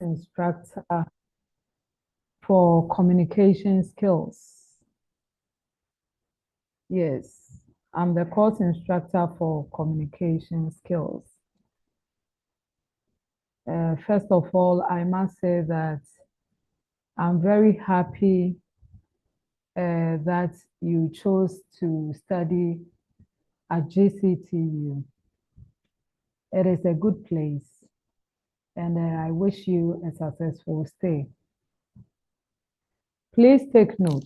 instructor for communication skills. Yes, I'm the course instructor for communication skills. First of all, I must say that I'm very happy that you chose to study at GCTU. It is a good place, and I wish you a successful stay. Please take note.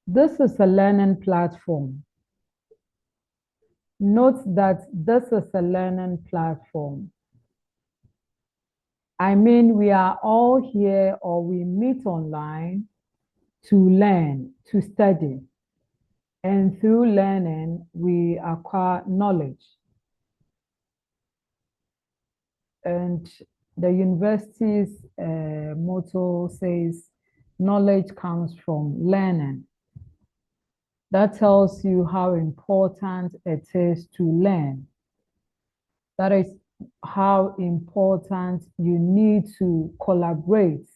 This is a learning platform. Note that this is a learning platform. I mean, we are all here or we meet online to learn, to study. And through learning, we acquire knowledge. And the university's motto says, knowledge comes from learning. That tells you how important it is to learn. That is how important you need to collaborate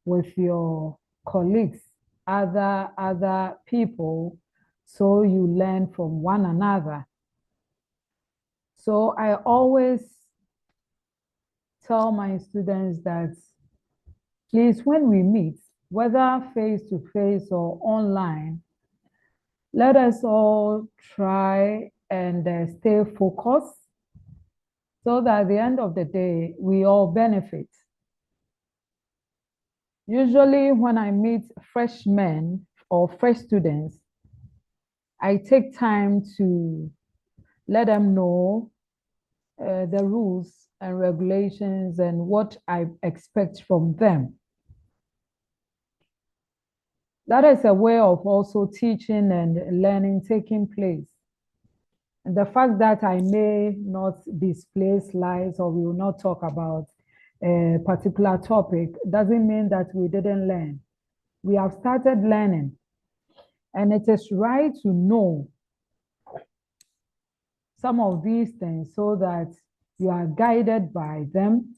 with your colleagues, other people, so you learn from one another. So I always tell my students that please, when we meet, whether face-to-face or online, let us all try and stay focused so that at the end of the day, we all benefit. Usually when I meet freshmen or fresh students, I take time to let them know the rules and regulations and what I expect from them. That is a way of also teaching and learning taking place. And the fact that I may not display slides or we will not talk about a particular topic doesn't mean that we didn't learn. We have started learning, and it is right to know some of these things so that you are guided by them.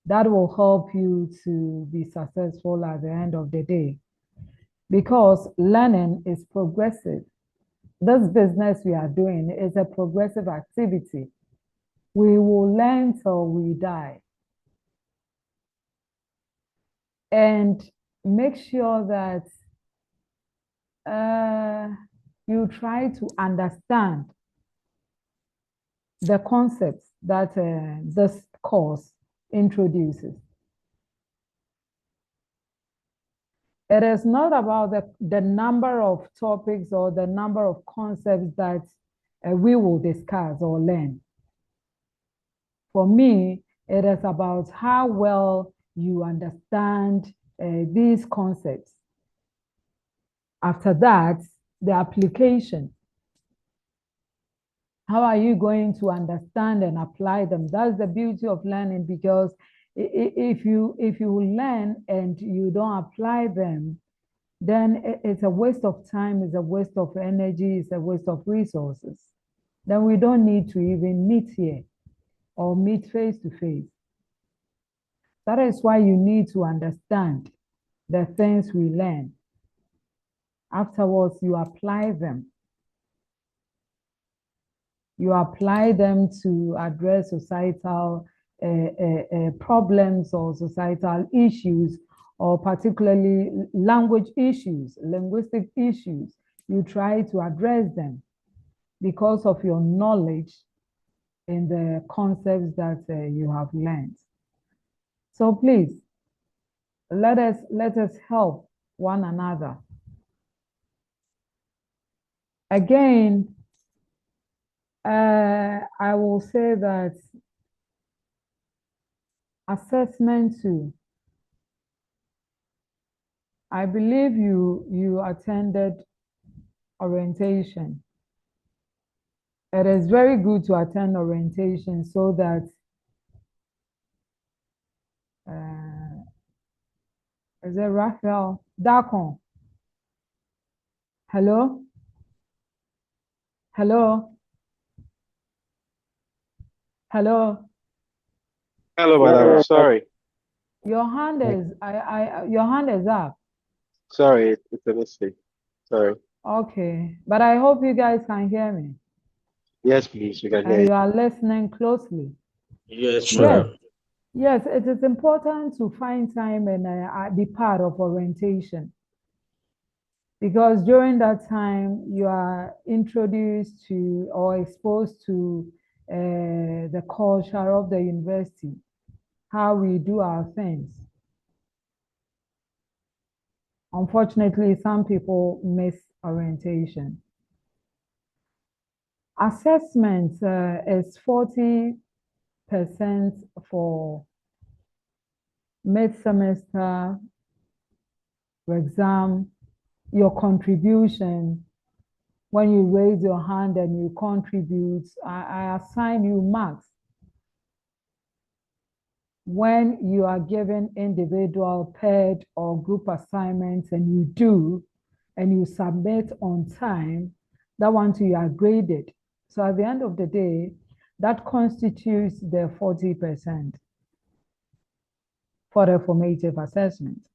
That will help you to be successful at the end of the day. Because learning is progressive. This business we are doing is a progressive activity. We will learn till we die. And make sure that you try to understand the concepts that this course introduces. It is not about the number of topics or the number of concepts that we will discuss or learn. For me, it is about how well you understand these concepts. After that, the application. How are you going to understand and apply them? That's the beauty of learning, because if you learn and you don't apply them, then it's a waste of time, it's a waste of energy, it's a waste of resources. Then we don't need to even meet here or meet face to face. That is why you need to understand the things we learn. Afterwards, you apply them. You apply them to address societal problems or societal issues, or particularly language issues, linguistic issues. You try to address them because of your knowledge in the concepts that you have learned. So please, let us help one another. Again, I will say that assessment too. I believe you attended orientation. It is very good to attend orientation so that is it Raphael Dakon? Hello? Hello? Hello? Hello, madam. Sorry. Your hand is up. Sorry, it's a mistake. Sorry. Okay. But I hope you guys can hear me Yes, please, we can hear and you. you are listening closely. Yes, Yes. ma'am. Yes, it is important to find time and be part of orientation because during that time you are introduced to or exposed to the culture of the university, how we do our things. Unfortunately, some people miss orientation. Assessment is 40% for mid-semester exam, your contribution. When you raise your hand and you contribute, I assign you marks. When you are given individual, paired, or group assignments and you do, and you submit on time, that one too you are graded. So at the end of the day, that constitutes the 40% for the formative assessment.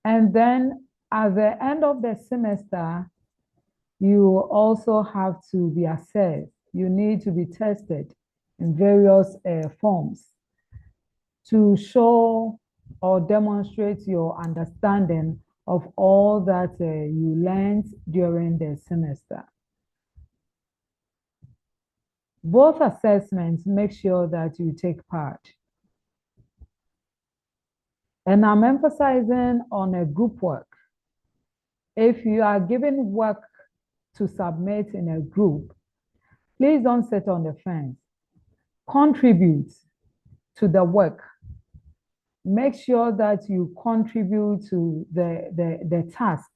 And then at the end of the semester, you also have to be assessed. You need to be tested in various forms to show or demonstrate your understanding of all that you learned during the semester. Both assessments make sure that you take part. And I'm emphasizing on a group work. If you are given work to submit in a group, please don't sit on the fence. Contribute to the work. Make sure that you contribute to the task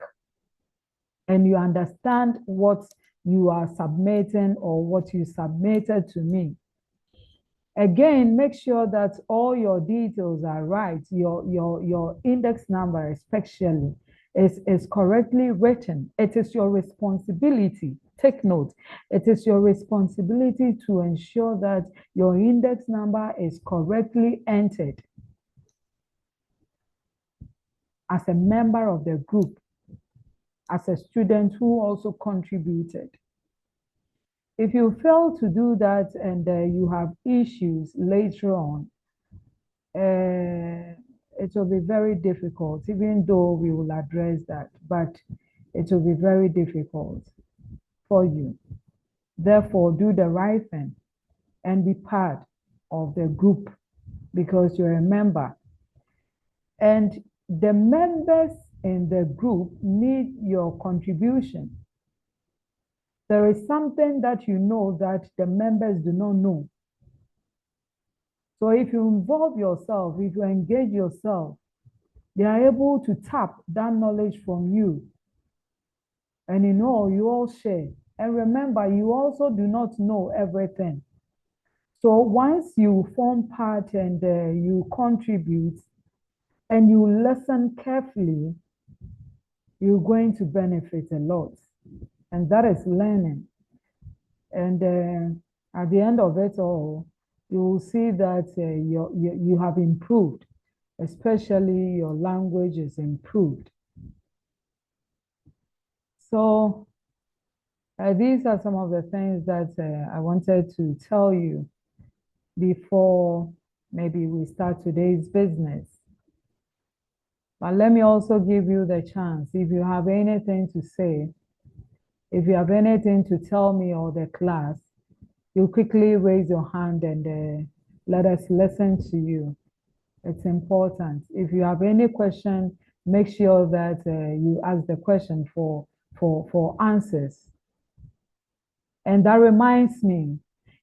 and you understand what you are submitting or what you submitted to me. Again, make sure that all your details are right. Your index number especially is correctly written. It is your responsibility. Take note. It is your responsibility to ensure that your index number is correctly entered as a member of the group, as a student who also contributed. If you fail to do that and you have issues later on, it will be very difficult, even though we will address that, but it will be very difficult for you. Therefore, do the right thing and be part of the group because you're a member. And the members in the group need your contribution. There is something that you know that the members do not know. So if you involve yourself, if you engage yourself, they are able to tap that knowledge from you. And you know, you all share. And remember, you also do not know everything. So once you form part and you contribute and you listen carefully, you're going to benefit a lot. And that is learning. And at the end of it all, you will see that you have improved, especially your language is improved. So these are some of the things that I wanted to tell you before maybe we start today's business. But let me also give you the chance. If you have anything to say, if you have anything to tell me or the class, you quickly raise your hand and let us listen to you. It's important. If you have any question, make sure that you ask the question for answers. And that reminds me,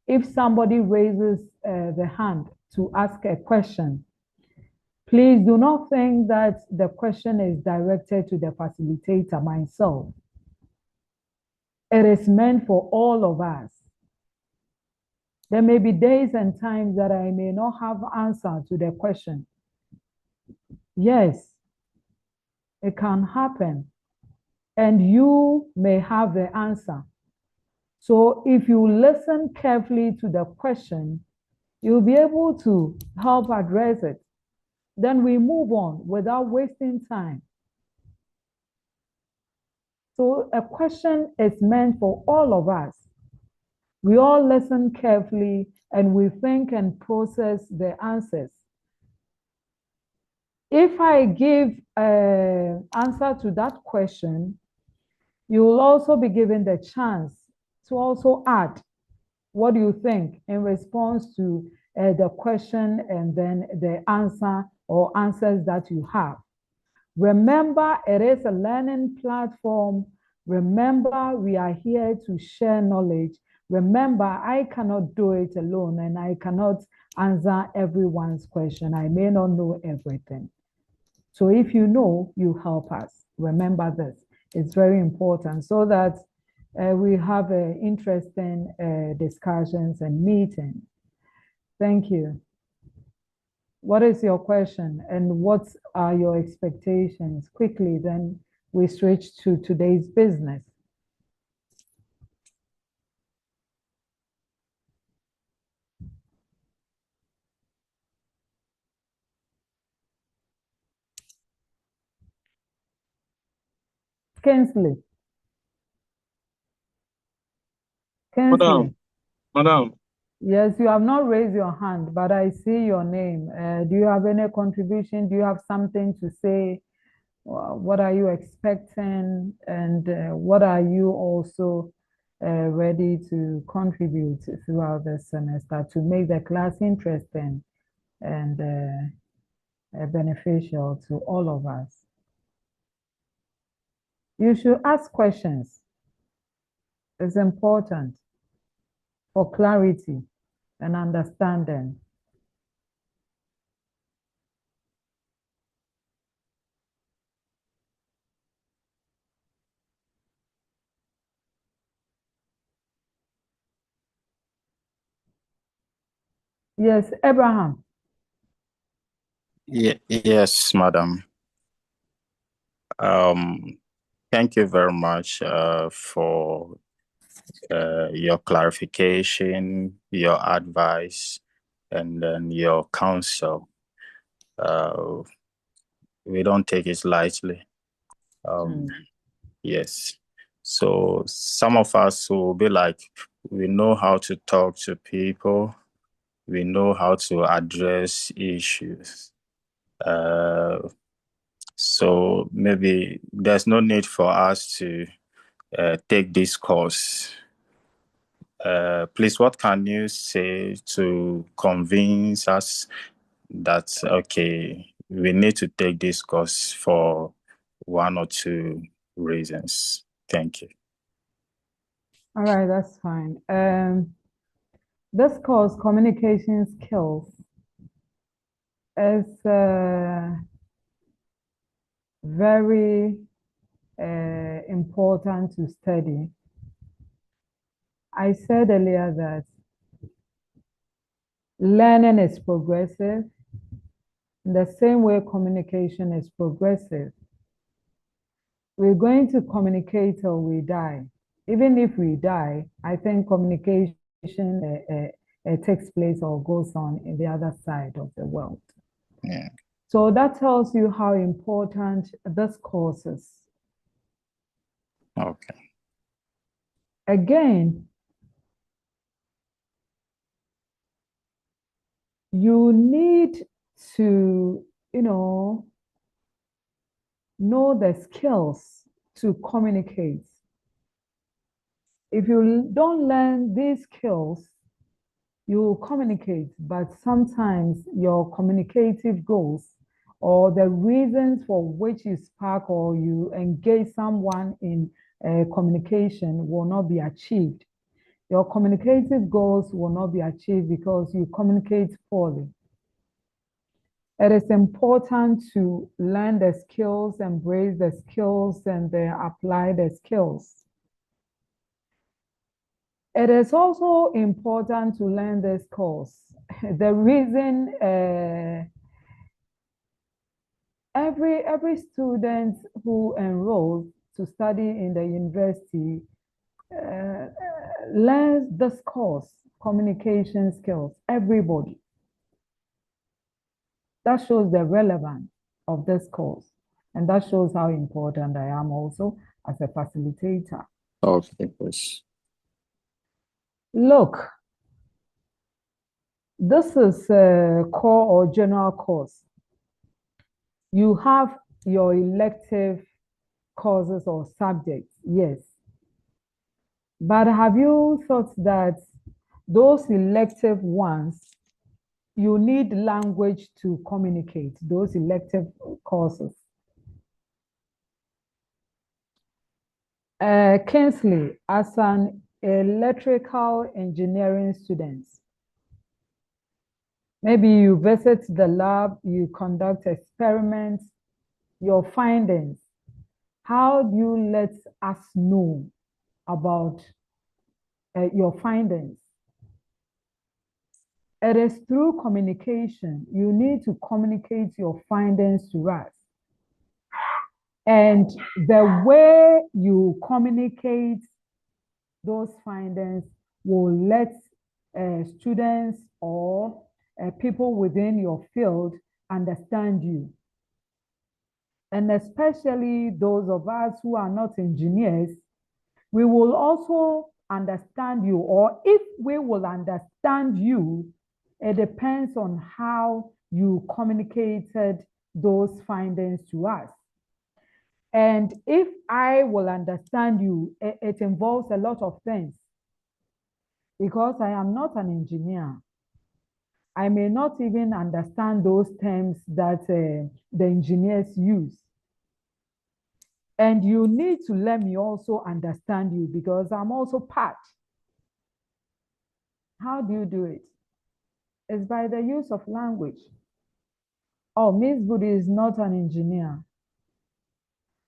if somebody raises the hand to ask a question, please do not think that the question is directed to the facilitator, myself. It is meant for all of us. There may be days and times that I may not have answer to the question. Yes, it can happen. and you may have the answer. So if you listen carefully to the question, you'll be able to help address it. Then we move on without wasting time. So a question is meant for all of us. We all listen carefully and we think and process the answers. If I give an answer to that question, you will also be given the chance to also add what do you think in response to the question and then the answer or answers that you have. Remember, it is a learning platform. Remember, we are here to share knowledge. Remember, I cannot do it alone and I cannot answer everyone's question. I may not know everything. So if you know, you help us. Remember this. It's very important so that we have interesting discussions and meetings. Thank you. What is your question and what are your expectations? Quickly, then we switch to today's business. Kinsley. Kinsley. Madam. Yes, you have not raised your hand, but I see your name. Do you have any contribution? Do you have something to say? What are you expecting? And what are you also ready to contribute throughout the semester to make the class interesting and beneficial to all of us? You should ask questions. It's important for clarity and understanding. Yes, Abraham. Yes, madam. Thank you very much for your clarification, your advice, and then your counsel. We don't take it lightly. Yes. So some of us will be like, we know how to talk to people. We know how to address issues. So maybe there's no need for us to take this course. Please, what can you say to convince us that, okay, we need to take this course for one or two reasons? Thank you. All right, that's fine. This course, communication skills, is very important to study. I said earlier that learning is progressive. In the same way, communication is progressive. We're going to communicate till we die. Even if we die, I think communication takes place or goes on in the other side of the world. Yeah. So that tells you how important this course is. Okay. Again, you need to, know the skills to communicate. If you don't learn these skills, you will communicate, but sometimes your communicative goals or the reasons for which you spark or you engage someone in communication will not be achieved. Your communicative goals will not be achieved because you communicate poorly. It is important to learn the skills, embrace the skills, and then apply the skills. It is also important to learn this course. The reason every student who enrolls to study in the university learns this course, communication skills, everybody. That shows the relevance of this course. And that shows how important I am also as a facilitator. Okay, please. Look, this is a core or general course. You have your elective courses or subjects, yes. But have you thought that those elective ones, you need language to communicate, those elective courses? Kingsley, as an electrical engineering student, maybe you visit the lab, you conduct experiments, your findings. How do you let us know about your findings? It is through communication. You need to communicate your findings to us. And the way you communicate those findings will let students or people within your field understand you. And especially those of us who are not engineers, we will also understand you, or if we will understand you, it depends on how you communicated those findings to us. And if I will understand you, it involves a lot of things. Because I am not an engineer, I may not even understand those terms that the engineers use. And you need to let me also understand you because I'm also part. How do you do it? It's by the use of language. Oh, Miss Budu is not an engineer,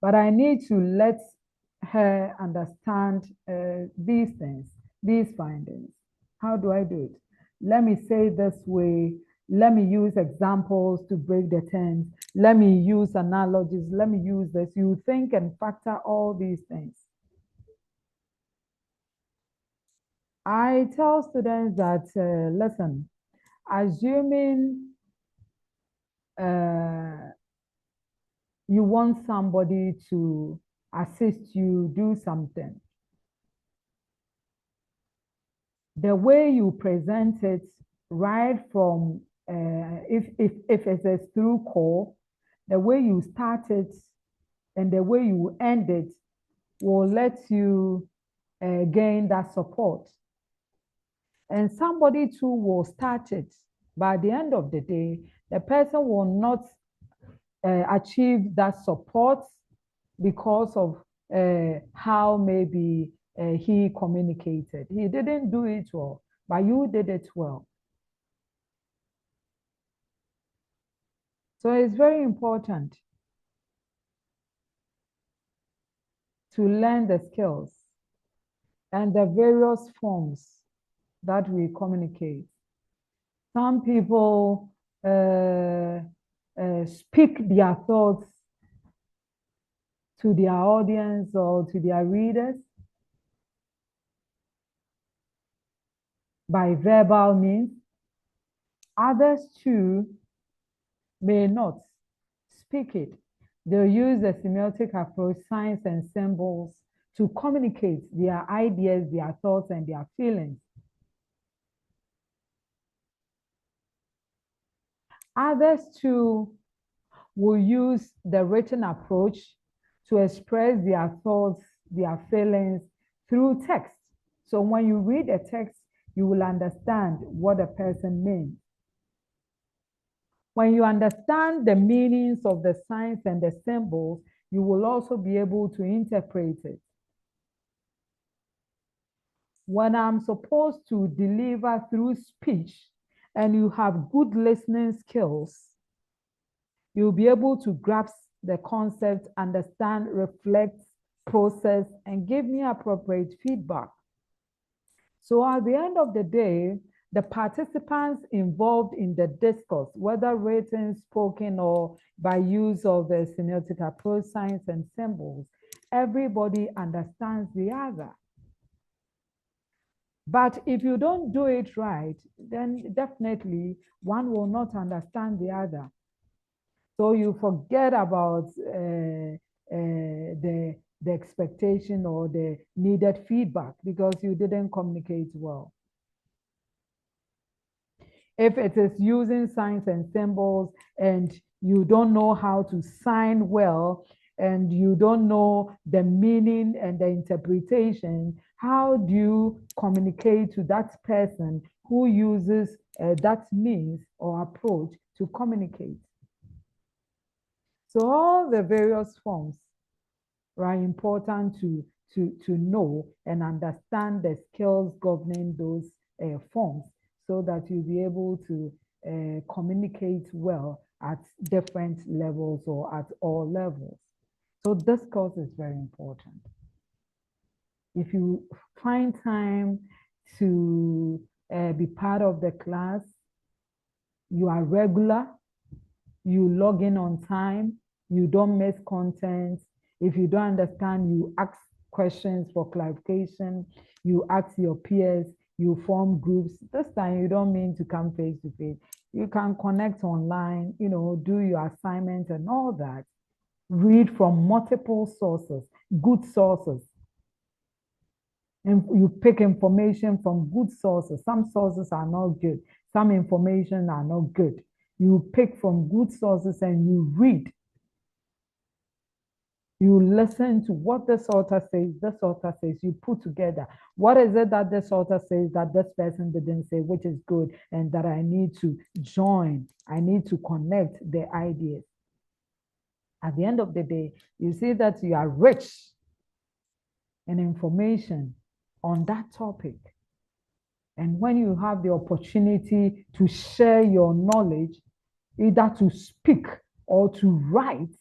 but I need to let her understand these things, these findings. How do I do it? Let me say it this way. Let me use examples to break the terms. Let me use analogies. Let me use this. You think and factor all these things. I tell students that, listen, assuming you want somebody to assist you do something, the way you present it, right from if it is through call, the way you start it and the way you end it will let you gain that support. And somebody too will start it. By the end of the day, the person will not achieve that support because of how maybe he communicated. He didn't do it well, but you did it well. So it's very important to learn the skills and the various forms that we communicate. Some people speak their thoughts to their audience or to their readers by verbal means. Others too may not speak it. They'll use the semiotic approach, signs and symbols to communicate their ideas, their thoughts, and their feelings. Others too will use the written approach to express their thoughts, their feelings through text. So when you read a text, you will understand what a person means. When you understand the meanings of the signs and the symbols, you will also be able to interpret it. When I'm supposed to deliver through speech and you have good listening skills, you'll be able to grasp the concept, understand, reflect, process, and give me appropriate feedback. So at the end of the day, the participants involved in the discourse, whether written, spoken, or by use of the semiotic approach, signs, and symbols, everybody understands the other. But if you don't do it right, then definitely one will not understand the other. So you forget about the expectation or the needed feedback because you didn't communicate well. If it is using signs and symbols and you don't know how to sign well and you don't know the meaning and the interpretation, how do you communicate to that person who uses that means or approach to communicate? So all the various forms are important to know and understand the skills governing those forms so that you'll be able to communicate well at different levels or at all levels. So this course is very important. If you find time to be part of the class, you are regular, you log in on time, you don't miss content. If you don't understand, you ask questions for clarification, you ask your peers, you form groups. This time you don't mean to come face to face. You can connect online, do your assignments and all that. Read from multiple sources, good sources. And you pick information from good sources. Some sources are not good. Some information are not good. You pick from good sources and you read. You listen to what this author says, you put together. What is it that this author says that this person didn't say, which is good, and that I need to join? I need to connect the ideas. At the end of the day, you see that you are rich in information on that topic. And when you have the opportunity to share your knowledge, either to speak or to write,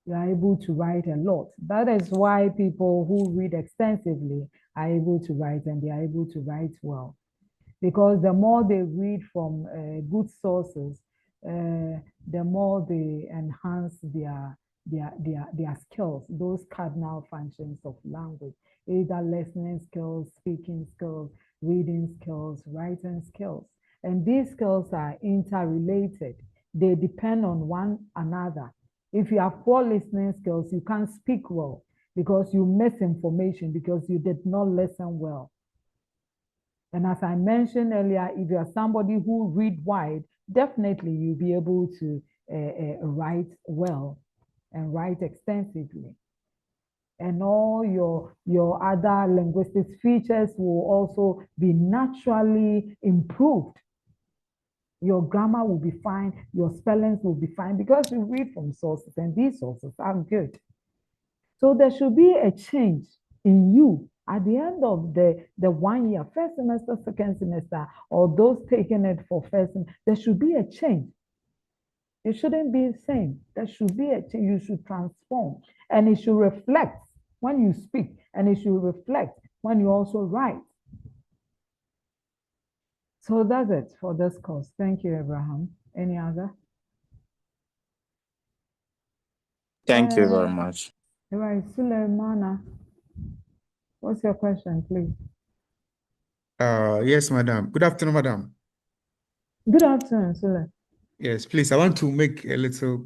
you are able to write a lot. That is why people who read extensively are able to write, and they are able to write well. Because the more they read from good sources, the more they enhance their skills, those cardinal functions of language, either listening skills, speaking skills, reading skills, writing skills. And these skills are interrelated. They depend on one another. If you have poor listening skills, you can't speak well because you miss information because you did not listen well. And as I mentioned earlier, if you are somebody who read wide, definitely you'll be able to write well and write extensively. And all your other linguistic features will also be naturally improved. Your grammar will be fine, your spellings will be fine because you read from sources and these sources are good. So there should be a change in you at the end of the 1 year, first semester, second semester, or those taking it for first semester. There should be a change. It shouldn't be the same. There should be a change. You should transform, and it should reflect when you speak, and it should reflect when you also write. So that's it for this course. Thank you, Abraham. Any other? Thank you very much. Right, Suleimana, what's your question, please? Yes, madam. Good afternoon, madam. Good afternoon, Sule. Yes, please. I want to make a little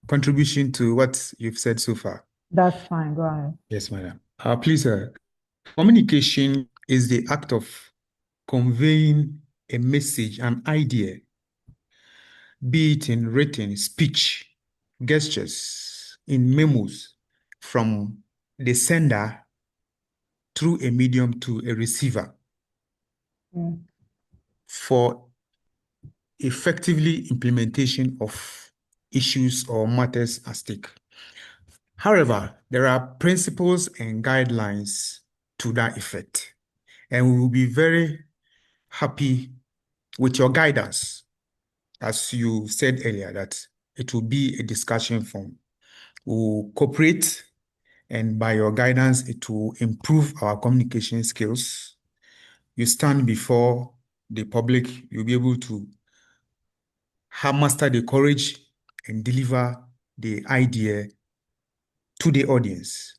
contribution to what you've said so far. That's fine. Go ahead. Yes, madam. Please, communication is the act of conveying a message, an idea, be it in written, speech, gestures, in memos, from the sender through a medium to a receiver for effectively implementation of issues or matters at stake. However, there are principles and guidelines to that effect, and we will be very happy with your guidance, as you said earlier, that it will be a discussion forum. We will cooperate, and by your guidance, it will improve our communication skills. You stand before the public, you'll be able to master the courage and deliver the idea to the audience.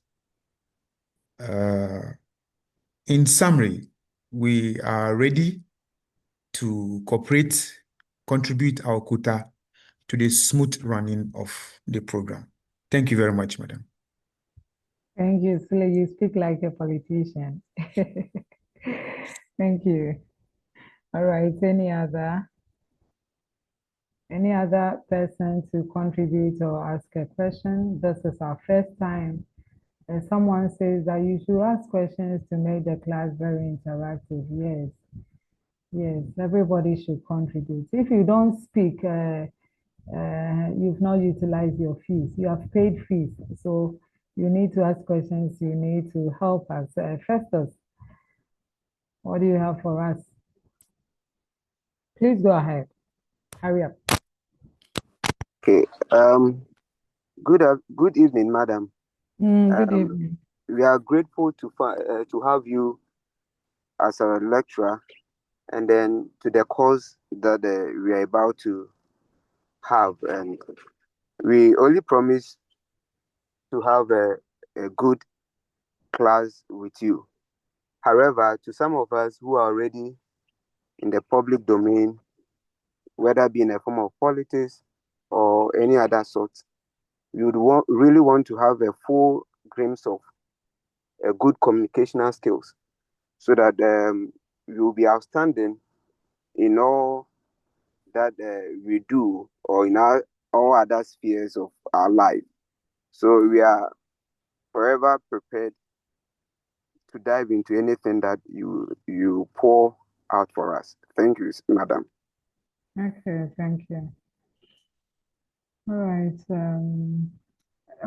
In summary, we are ready to cooperate, contribute our quota to the smooth running of the program. Thank you very much, madam. Thank you, Sule. You speak like a politician. Thank you. All right, any other person to contribute or ask a question? This is our first time. Someone says that you should ask questions to make the class very interactive. Yes, yes, everybody should contribute. If you don't speak, you've not utilized your fees. You have paid fees, so you need to ask questions. You need to help us. Festus, what do you have for us? Please go ahead. Hurry up. Okay. Good evening, madam. Good evening. We are grateful to have you as a lecturer, and then to the course that we are about to have, and we only promise to have a good class with you. However, to some of us who are already in the public domain, whether be in a form of politics or any other sort, we would really want to have a full glimpse of a good communicational skills, so that we will be outstanding in all that we do, or in all other spheres of our life. So we are forever prepared to dive into anything that you pour out for us. Thank you, madam. Okay, thank you. All right.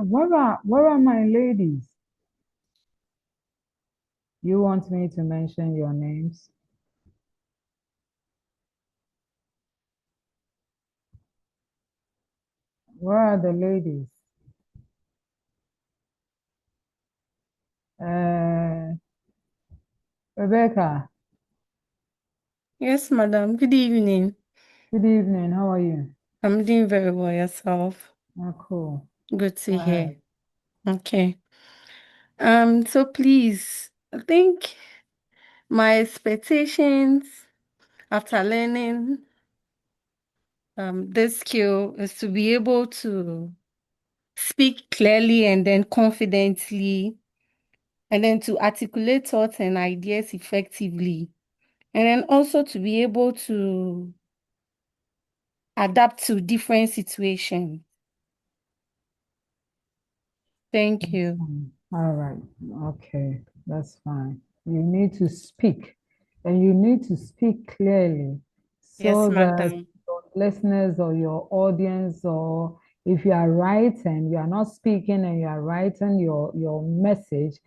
Where are my ladies? You want me to mention your names? Where are the ladies? Rebecca, Yes, madam. Good evening. good evening. How are you? I'm doing very well. Yourself? Oh, cool. Good to Go hear. ahead. Okay. So please, I think my expectations after learning this skill is to be able to speak clearly and then confidently, and then to articulate thoughts and ideas effectively, and then also to be able to adapt to different situations. Thank you. All right. Okay, that's fine. You need to speak, and you need to speak clearly Yes, so that madam. your listeners or your audience, or if you are writing, you are not speaking and you are writing your message,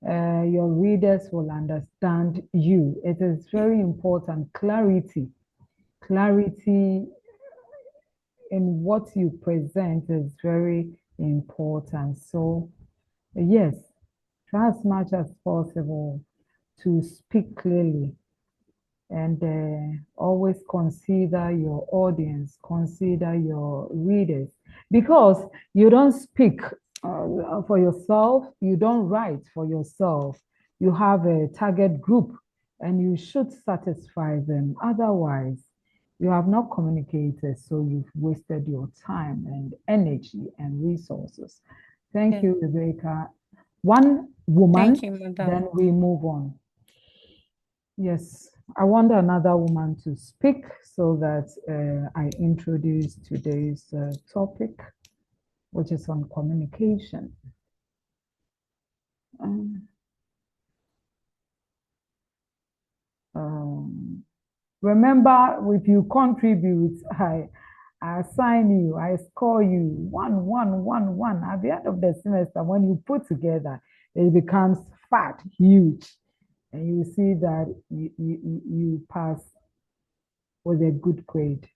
your readers will understand you. It is very important. Clarity in what you present is very important. So, yes, try as much as possible to speak clearly, and always consider your audience, consider your readers, because you don't speak for yourself, you don't write for yourself. You have a target group and you should satisfy them. Otherwise, you have not communicated, so you've wasted your time and energy and resources. Thank Yeah. you, Rebecca. One woman, Thank you, madam. then we move on. Yes, I want another woman to speak so that I introduce today's topic, which is on communication. Remember, if you contribute, I assign you, I score you 1, 1, 1, 1. At the end of the semester, when you put together, it becomes fat, huge. And you see that you pass with a good grade.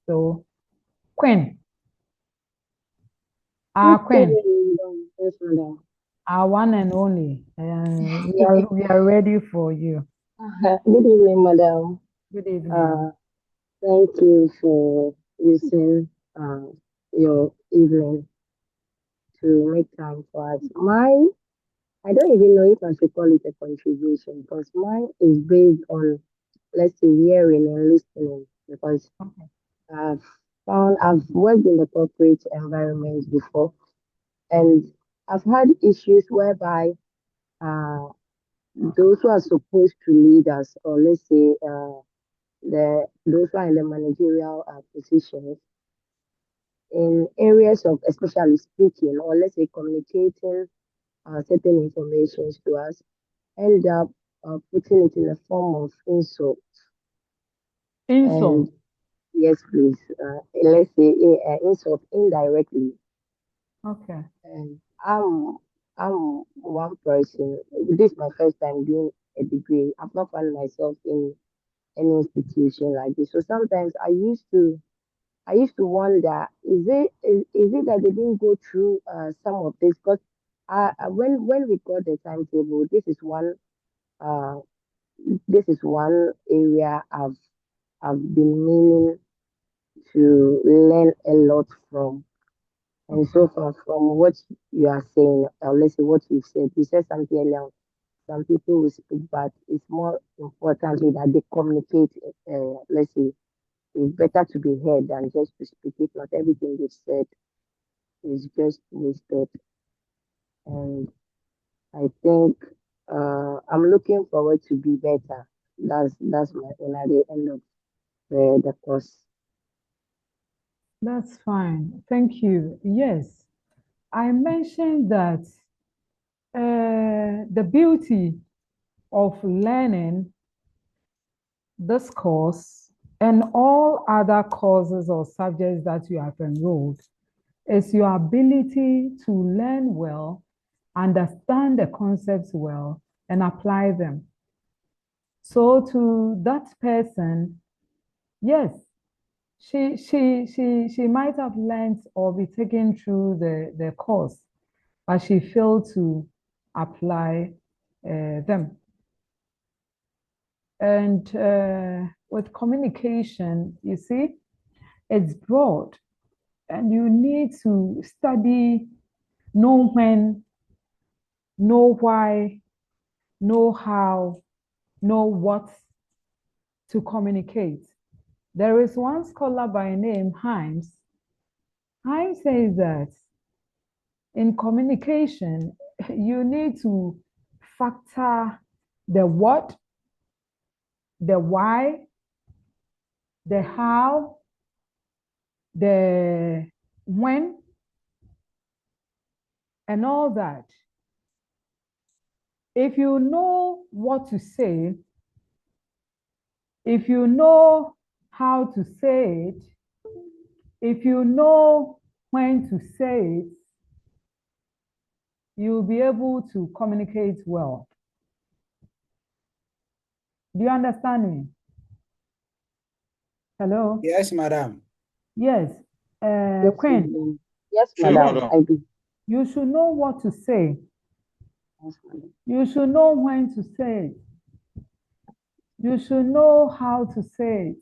So, Queen, Queen, Yes, madam. our one and only, we are ready for you. Good evening, madam. Good evening. Thank you for using your evening to make time for us. Mine, I don't even know if I should call it a contribution because mine is based on, let's say, hearing and listening because Okay. I've worked in the corporate environment before, and I've had issues whereby uh, those who are supposed to lead us, or let's say those who are in the managerial positions, in areas of especially speaking or let's say communicating certain information to us, end up putting it in the form of insult. Insult. And yes, please, let's say insult indirectly. Okay. And I'm one person. This is my first time doing a degree. I've not found myself in any institution like this. So sometimes I used to wonder, is it that they didn't go through some of this? Because when we got the timetable, uh, this is one area I've been meaning to learn a lot from. And so Okay. far, from what you are saying, or let's say what you said something earlier. Some people will speak, but it's more importantly that they communicate. Let's say it's better to be heard than just to speak. If not everything they've said is just wasted. And I think I'm looking forward to be better. That's my own at the end of the course. That's fine. Thank you. Yes, I mentioned that the beauty of learning this course and all other courses or subjects that you have enrolled is your ability to learn well, understand the concepts well, and apply them. So to that person, yes, she might have learned or be taken through the course, but she failed to apply them. And with communication, you see, it's broad, and you need to study, know when, know why, know how, know what to communicate. There is one scholar by name Himes. Himes says that in communication, you need to factor the what, the why, the how, the when, and all that. If you know what to say, if you know how to say it, if you know when to say it, you'll be able to communicate well. Do you understand me? Hello? Yes, madam. Yes. Yes, Queen, madam. Yes, Sure, madam. madam. I do. you should know what to say. Yes, madam. You should know when to say it. You should know how to say it.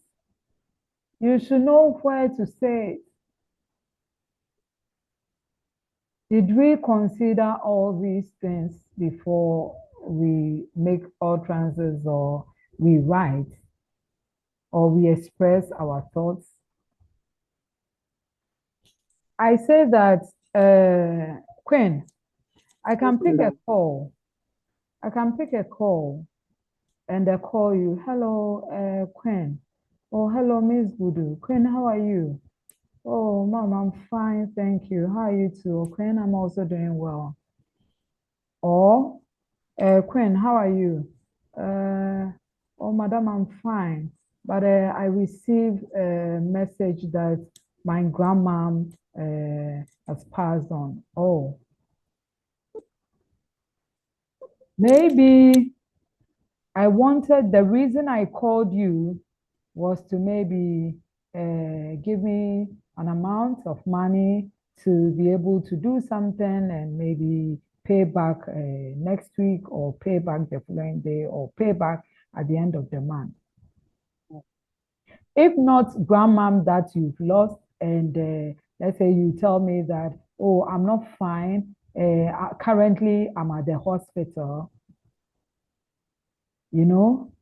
You should know where to say it. Did we consider all these things before we make utterances or we write or we express our thoughts? I say that, Quinn, I can Yes, pick a madam. call. I can pick a call and I call you. Hello, Quinn. Oh, hello, Miss Budu. Quinn, how are you? Oh, Mom, I'm fine, thank you. How are you too? Quinn, I'm also doing well. Or, Quinn, how are you? Oh, Madam, I'm fine. But I received a message that my grandmom has passed on. Oh, maybe the reason I called you was to maybe give me an amount of money to be able to do something and maybe pay back next week or pay back the following day or pay back at the end of the month. If not grandmom that you've lost and let's say you tell me that oh, I'm not fine. Currently, I'm at the hospital. You know,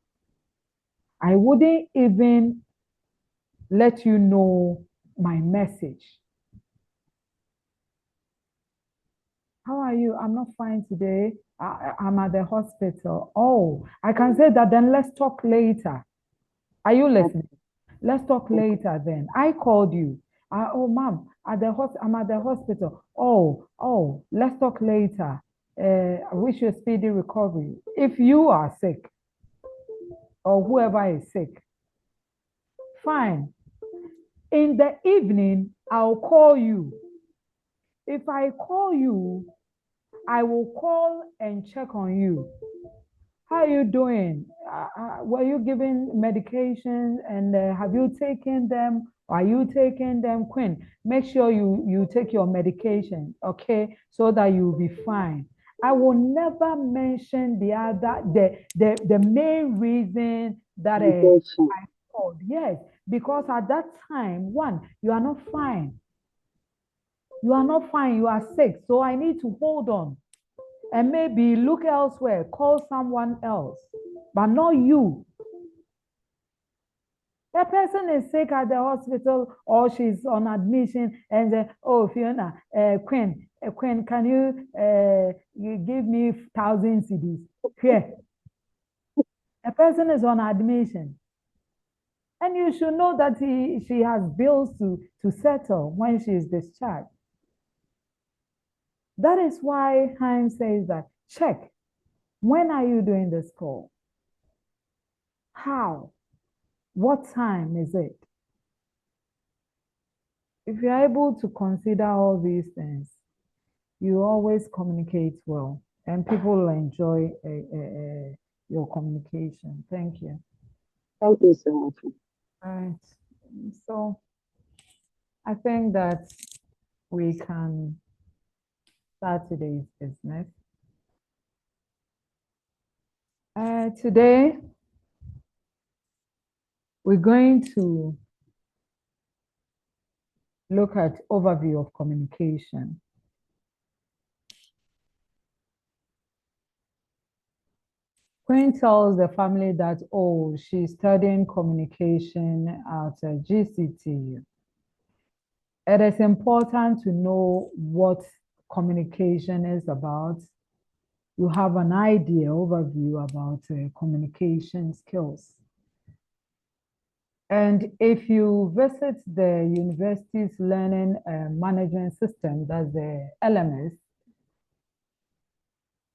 I wouldn't even let you know my message. How are you? I'm not fine today. I'm at the hospital. Oh, I can say that, then let's talk later. Are you listening? Let's talk later then. I called you. Oh, mom, I'm at the hospital. Oh, let's talk later. I wish you a speedy recovery. If you are sick or whoever is sick, fine. In the evening, I'll call you. If I call you, I will call and check on you. How are you doing? Were you given medications and have you taken them? Are you taking them, Queen? Make sure you take your medication, okay, so that you'll be fine. I will never mention the main reason that I called. Yes, because at that time, one, you are not fine. You are not fine. You are sick. So I need to hold on and maybe look elsewhere, call someone else, but not you. The person is sick at the hospital or she's on admission and say, oh, Fiona, Queen, can you give me 1,000 cedis? Here. A person is on admission. And you should know that she has bills to settle when she is discharged. That is why Hein says that, check. When are you doing this call? How? What time is it? If you're able to consider all these things, you always communicate well and people will enjoy your communication. Thank you. Thank you so much. All right. So I think that we can start today's business. Today, we're going to look at overview of communication. Queen tells the family that, oh, she's studying communication at GCT. It is important to know what communication is about. You have an idea, overview about communication skills. And if you visit the university's learning management system, that's the LMS,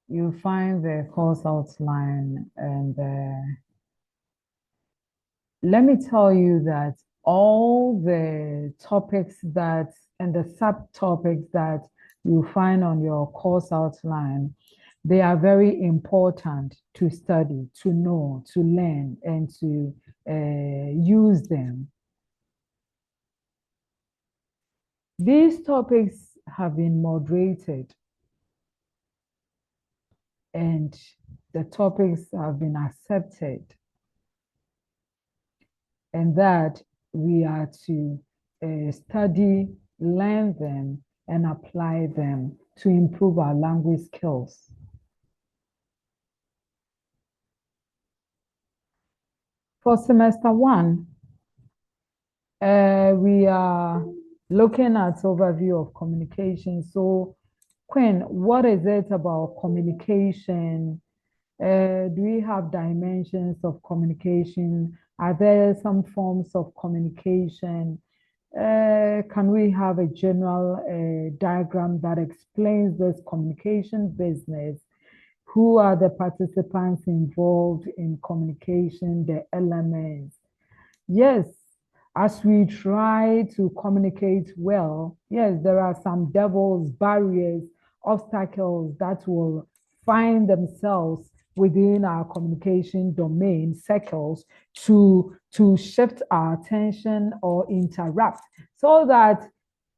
you find the course outline. And let me tell you that all the topics that and the subtopics that you find on your course outline, they are very important to study, to know, to learn, and to use them. These topics have been moderated and the topics have been accepted, and that we are to study, learn them, and apply them to improve our language skills. For semester 1, we are looking at overview of communication. So, Quinn, what is it about communication? Do we have dimensions of communication? Are there some forms of communication? Can we have a general diagram that explains this communication business? Who are the participants involved in communication, the elements? Yes, as we try to communicate well, yes, there are some devils, barriers, obstacles that will find themselves within our communication domain circles to shift our attention or interrupt, so that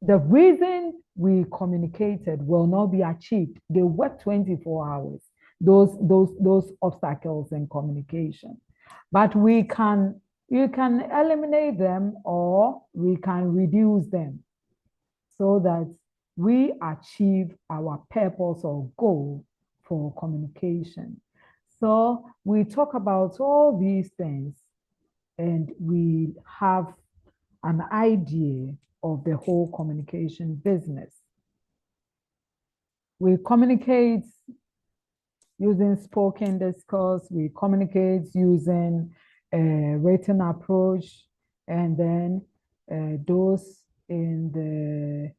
the reason we communicated will not be achieved. They work 24 hours, those obstacles in communication. But you can eliminate them or we can reduce them so that we achieve our purpose or goal for communication. So we talk about all these things and we have an idea of the whole communication business. We communicate using spoken discourse, we communicate using a written approach, and then those in the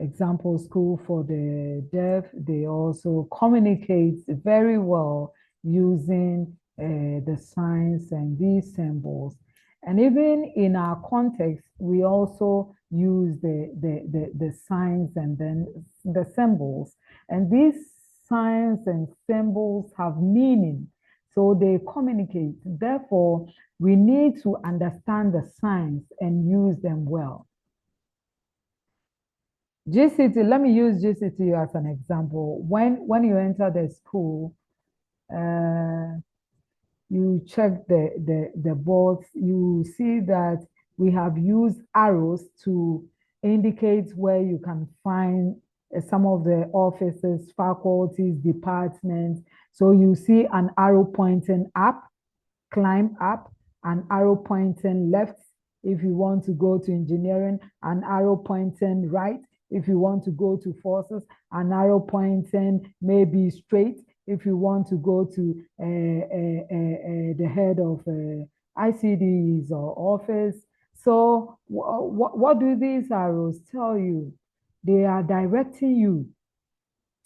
example school for the deaf, they also communicate very well using the signs and these symbols. And even in our context, we also use the signs and then the symbols. And these signs and symbols have meaning, so they communicate. Therefore, we need to understand the signs and use them well. GCT, let me use GCT as an example. When you enter the school, you check the boards, you see that we have used arrows to indicate where you can find some of the offices, faculties, departments. So you see an arrow pointing up, climb up, an arrow pointing left if you want to go to engineering, an arrow pointing right if you want to go to forces, an arrow pointing maybe straight if you want to go to the head of ICDs or office. So what do these arrows tell you? They are directing you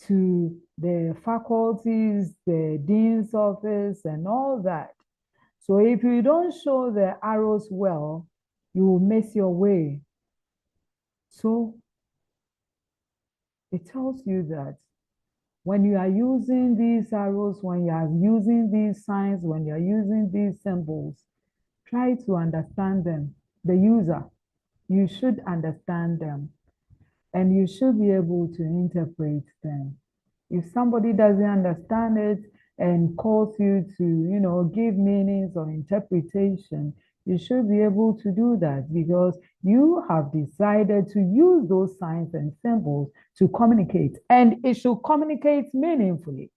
to the faculties, the dean's office, and all that. So if you don't show the arrows well, you will miss your way. So it tells you that when you are using these arrows, when you are using these signs, when you are using these symbols, try to understand them. The user, you should understand them, and you should be able to interpret them. If somebody doesn't understand it and calls you to, give meanings or interpretation, you should be able to do that because you have decided to use those signs and symbols to communicate, and it should communicate meaningfully.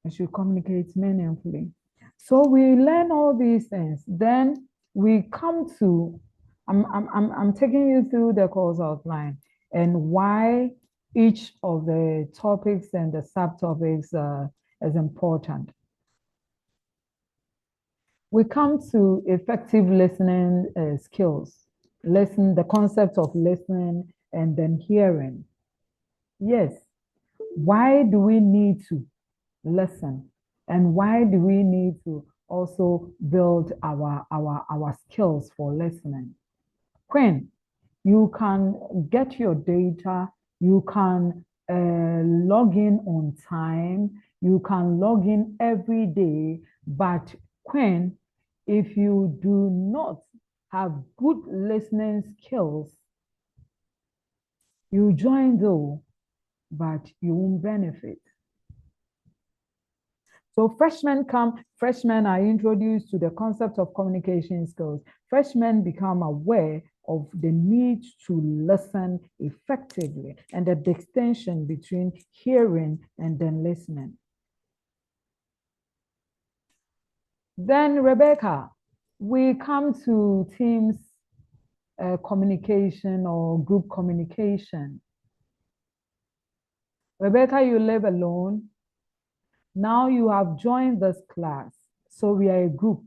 It should communicate meaningfully. So we learn all these things. Then we come to, I'm taking you through the course outline and why each of the topics and the subtopics is important. We come to effective listening skills. The concept of listening and then hearing. Yes, why do we need to listen? And why do we need to also build our skills for listening? Quinn, you can get your data, you can log in on time, you can log in every day, but Quinn, if you do not have good listening skills, you join though, but you won't benefit. So freshmen are introduced to the concept of communication skills. Freshmen become aware of the need to listen effectively and the distinction between hearing and then listening. Then Rebecca, we come to teams communication or group communication. Rebecca, you live alone. Now you have joined this class. So we are a group.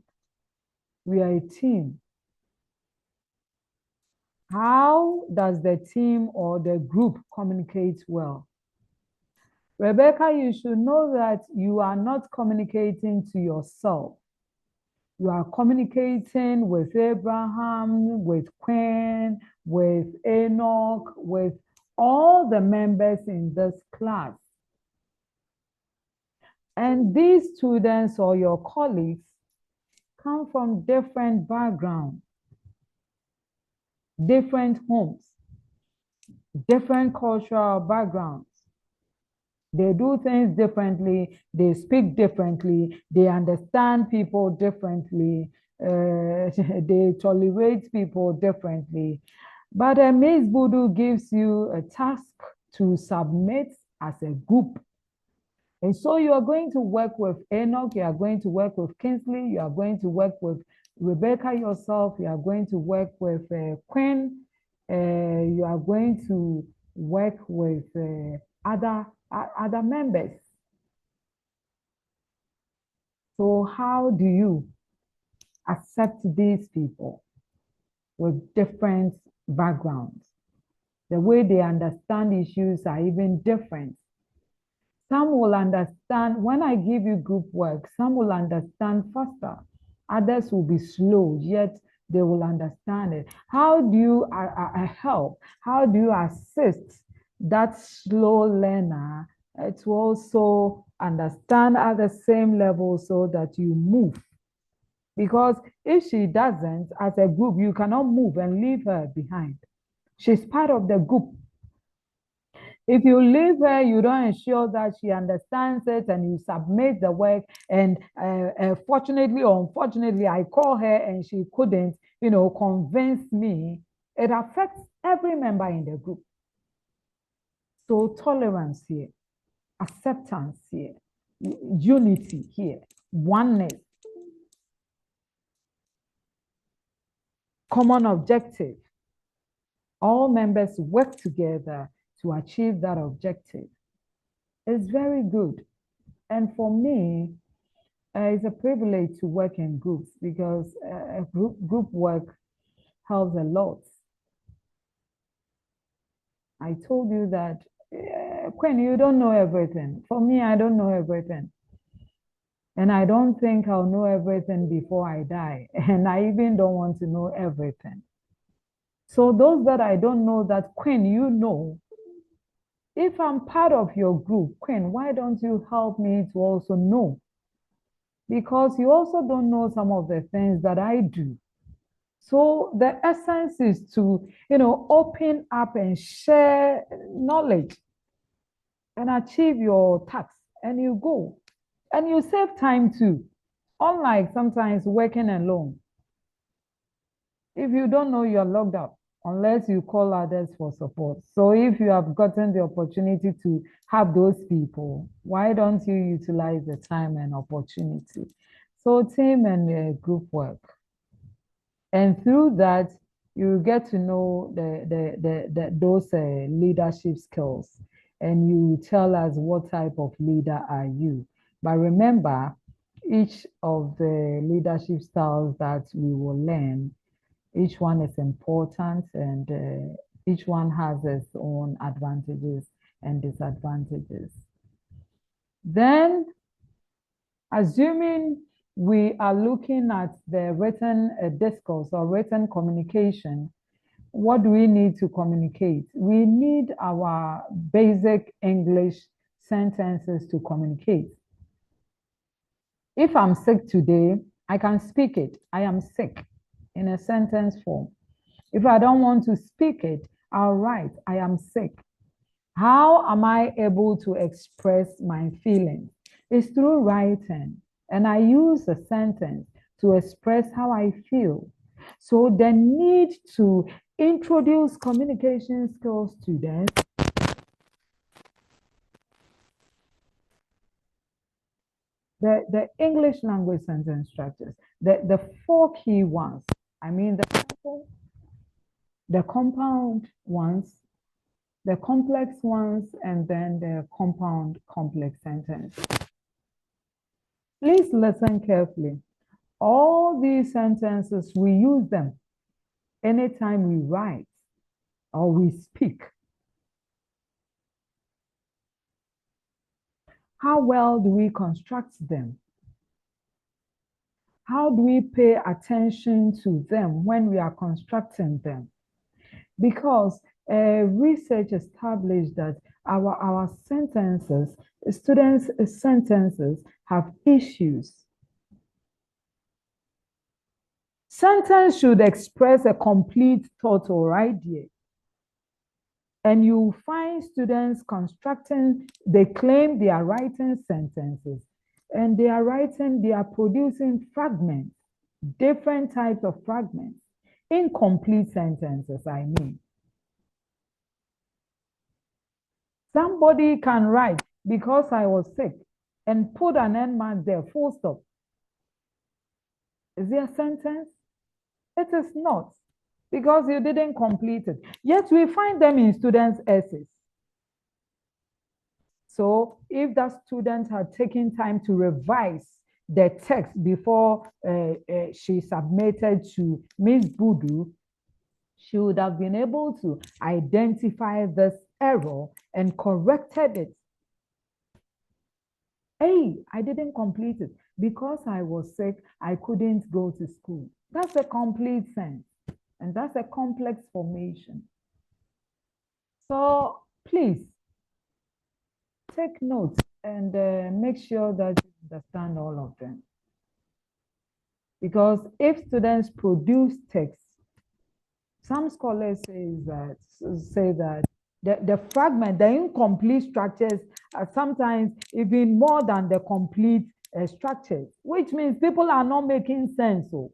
We are a team. How does the team or the group communicate well? Rebecca, you should know that you are not communicating to yourself. You are communicating with Abraham, with Quinn, with Enoch, with all the members in this class. And these students or your colleagues come from different backgrounds, different homes, different cultural backgrounds. They do things differently, they speak differently, they understand people differently, they tolerate people differently. But Ms. Budu gives you a task to submit as a group. And so you are going to work with Enoch, you are going to work with Kingsley, you are going to work with Rebecca yourself, you are going to work with Quinn, you are going to work with other members. So how do you accept these people with different backgrounds? The way they understand issues are even different. Some will understand, when I give you group work, some will understand faster. Others will be slow, yet they will understand it. How do you help? How do you assist that slow learner to also understand at the same level so that you move? Because if she doesn't, as a group, you cannot move and leave her behind. She's part of the group. If you leave her, you don't ensure that she understands it and you submit the work. And fortunately or unfortunately, I call her and she couldn't, convince me. It affects every member in the group. So tolerance here, acceptance here, unity here, oneness, common objective. All members work together to achieve that objective. It's very good. And for me, it's a privilege to work in groups because group work helps a lot. I told you that, Quinn, you don't know everything. For me, I don't know everything. And I don't think I'll know everything before I die. And I even don't want to know everything. So those that I don't know that, Quinn, you know, if I'm part of your group, Quinn, why don't you help me to also know? Because you also don't know some of the things that I do. So the essence is to, open up and share knowledge and achieve your tasks. And you go. And you save time too. Unlike sometimes working alone. If you don't know, you're locked up unless you call others for support. So if you have gotten the opportunity to have those people, why don't you utilize the time and opportunity? So team and group work. And through that, you get to know those leadership skills. And you tell us what type of leader are you. But remember, each of the leadership styles that we will learn, each one is important and each one has its own advantages and disadvantages. Then, assuming we are looking at the written discourse or written communication, what do we need to communicate? We need our basic English sentences to communicate. If I'm sick today, I can speak it. I am sick in a sentence form. If I don't want to speak it, I'll write, I am sick. How am I able to express my feelings? It's through writing. And I use a sentence to express how I feel. So the need to introduce communication skills to them. The English language sentence structures, the 4 key ones, I mean the simple, the compound ones, the complex ones, and then the compound complex sentence. Please listen carefully. All these sentences, we use them anytime we write or we speak. How well do we construct them? How do we pay attention to them when we are constructing them? Because research established that our sentences, students' sentences have issues. Sentence should express a complete thought or idea. And you find students constructing, they claim they are writing sentences, and they are producing fragments, different types of fragments. incomplete sentences, I mean. Somebody can write, because I was sick, and put an end mark there, full stop. Is there a sentence? It is not, because you didn't complete it. Yet we find them in students' essays. So if that student had taken time to revise the text before she submitted to Ms. Budu, she would have been able to identify this error and corrected it. Hey, I didn't complete it because I was sick. I couldn't go to school. That's a complete sense, and that's a complex formation. So please take notes and make sure that you understand all of them. Because if students produce text, some scholars say that the fragment, the incomplete structures are sometimes even more than the complete structures, which means people are not making sense. So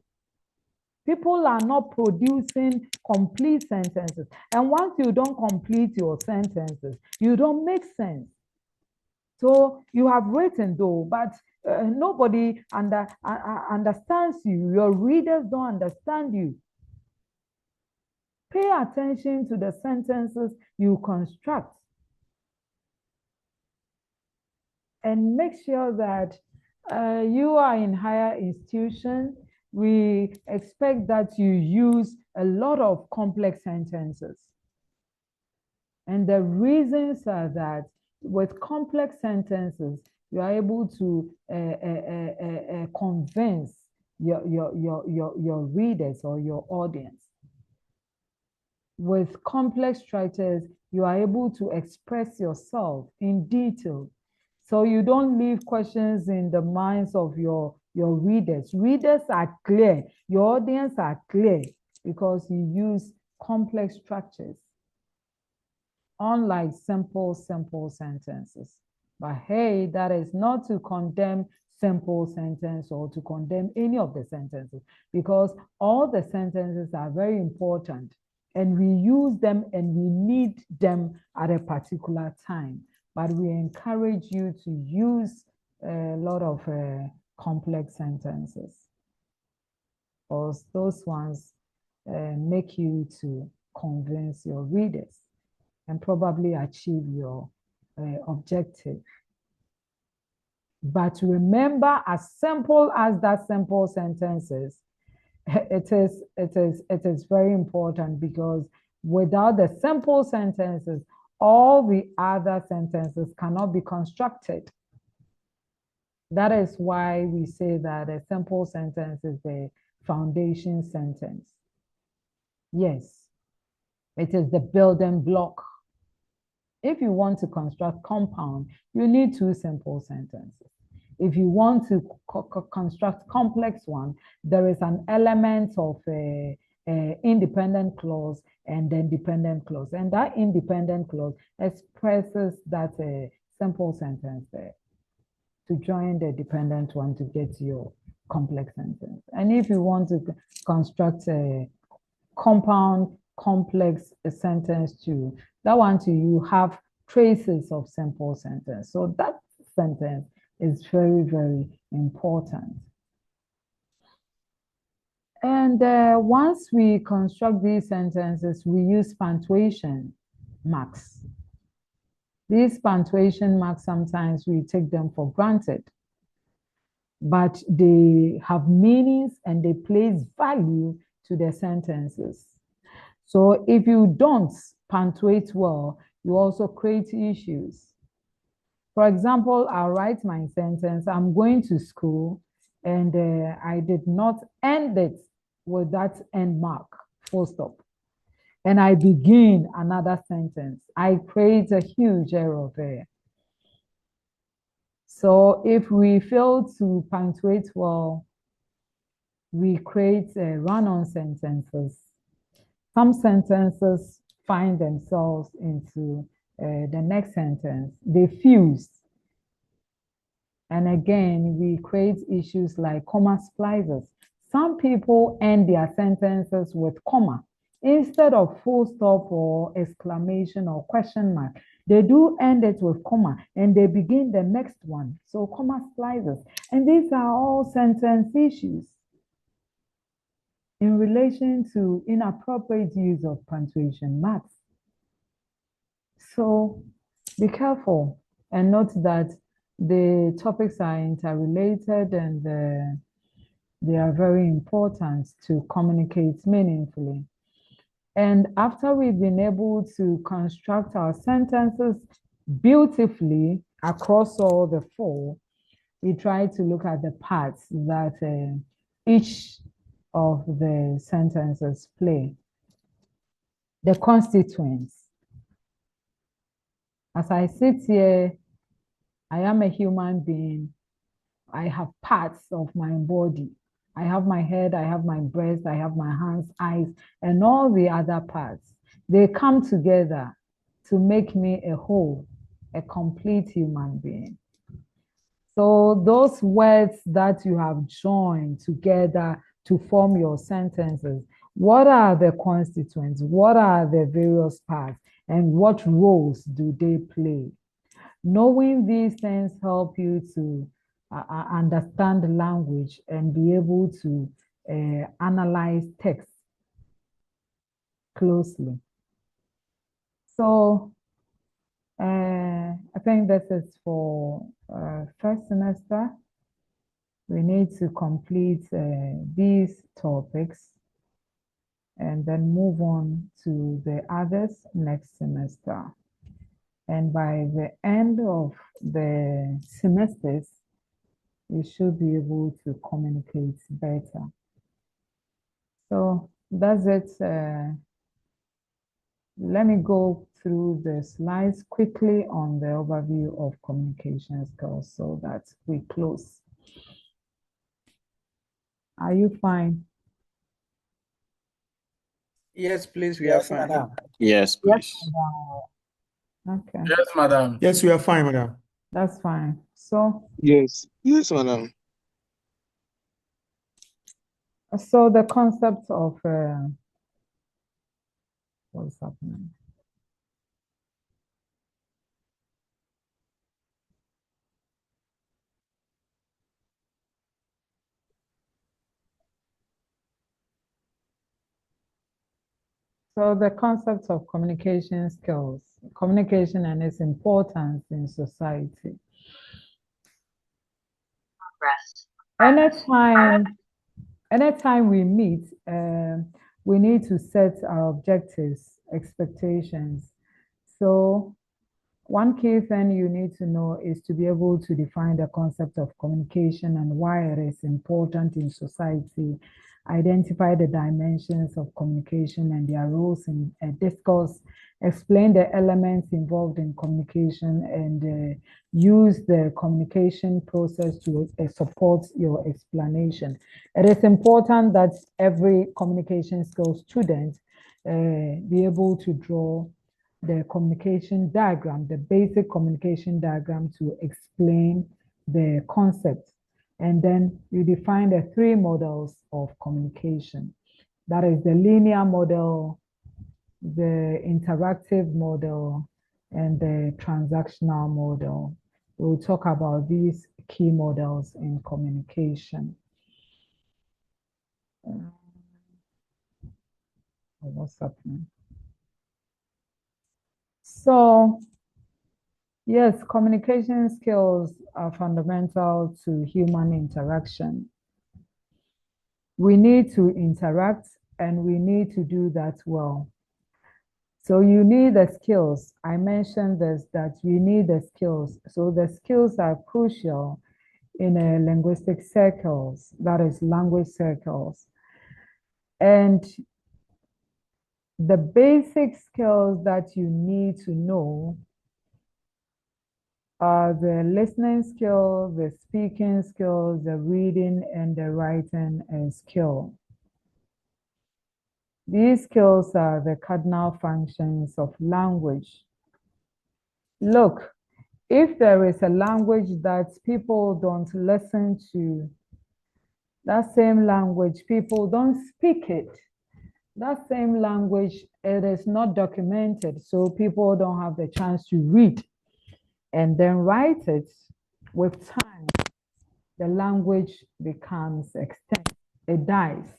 people are not producing complete sentences. And once you don't complete your sentences, you don't make sense. So you have written though, but nobody understands you. Your readers don't understand you. Pay attention to the sentences you construct. And make sure that you are in higher institution. We expect that you use a lot of complex sentences. And the reasons are that with complex sentences, you are able to convince your readers or your audience. With complex structures, you are able to express yourself in detail. So you don't leave questions in the minds of your readers. Readers are clear, your audience are clear because you use complex structures. Unlike simple sentences. But hey, that is not to condemn simple sentence or to condemn any of the sentences, because all the sentences are very important and we use them and we need them at a particular time. But we encourage you to use a lot of complex sentences, because those ones make you to convince your readers and probably achieve your objective. But remember, as simple as that simple sentence is, it is very important, because without the simple sentences, all the other sentences cannot be constructed. That is why we say that a simple sentence is the foundation sentence. Yes, it is the building block. If you want to construct compound, you need two simple sentences. If you want to construct complex one, there is an element of independent clause and then dependent clause. And that independent clause expresses that simple sentence there to join the dependent one to get your complex sentence. And if you want to construct a compound complex sentence too, that one too, you have traces of simple sentence. So that sentence is very, very important. And once we construct these sentences, we use punctuation marks. These punctuation marks, sometimes we take them for granted, but they have meanings and they place value to the sentences. So if you don't punctuate well, you also create issues. For example, I'll write my sentence, I'm going to school, and I did not end it with that end mark, full stop. And I begin another sentence. I create a huge error there. So if we fail to punctuate well, we create run-on sentences. Some sentences find themselves into the next sentence. They fuse. And again, we create issues like comma splices. Some people end their sentences with comma instead of full stop or exclamation or question mark. They do end it with comma and they begin the next one. So comma splices. And these are all sentence issues in relation to inappropriate use of punctuation marks. So be careful and note that the topics are interrelated and they are very important to communicate meaningfully. And after we've been able to construct our sentences beautifully across all the four, we try to look at the parts that each of the sentences play. The constituents. As I sit here, I am a human being. I have parts of my body. I have my head, I have my breast, I have my hands, eyes, and all the other parts. They come together to make me a whole, a complete human being. So those words that you have joined together to form your sentences, what are the constituents? What are the various parts? And what roles do they play? Knowing these things help you to understand the language and be able to analyze text closely. So I think this is for first semester. We need to complete these topics and then move on to the others next semester. And by the end of the semesters, you should be able to communicate better. So that's it. Let me go through the slides quickly on the overview of communication skills so that we close. Are you fine? Yes, please, we are fine. Madam. Yes, please. Okay, Yes, madam. Yes, we are fine, madam. that's fine. So Yes. Yes, madam. the concept of what's happening? So the concept of communication skills, communication and its importance in society. Anytime we meet, we need to set our objectives, expectations. So one key thing you need to know is to be able to define the concept of communication and why it is important in society, identify the dimensions of communication and their roles in discourse, explain the elements involved in communication, and use the communication process to support your explanation. It is important that every communication skills student be able to draw the communication diagram, the basic communication diagram to explain the concept. And then you define the three models of communication. That is the linear model, the interactive model, and the transactional model. We'll talk about these key models in communication. What's happening? So, yes, communication skills are fundamental to human interaction. We need to interact and we need to do that well. So you need the skills. I mentioned this, that you need the skills. So the skills are crucial in linguistic circles, that is language circles. And the basic skills that you need to know are the listening skill, the speaking skills, the reading and the writing skill. These skills are the cardinal functions of language. Look, if there is a language that people don't listen to, That same language, people don't speak it. That same language, it is not documented, so people don't have the chance to read and then write it. With time, the language becomes extinct. It dies.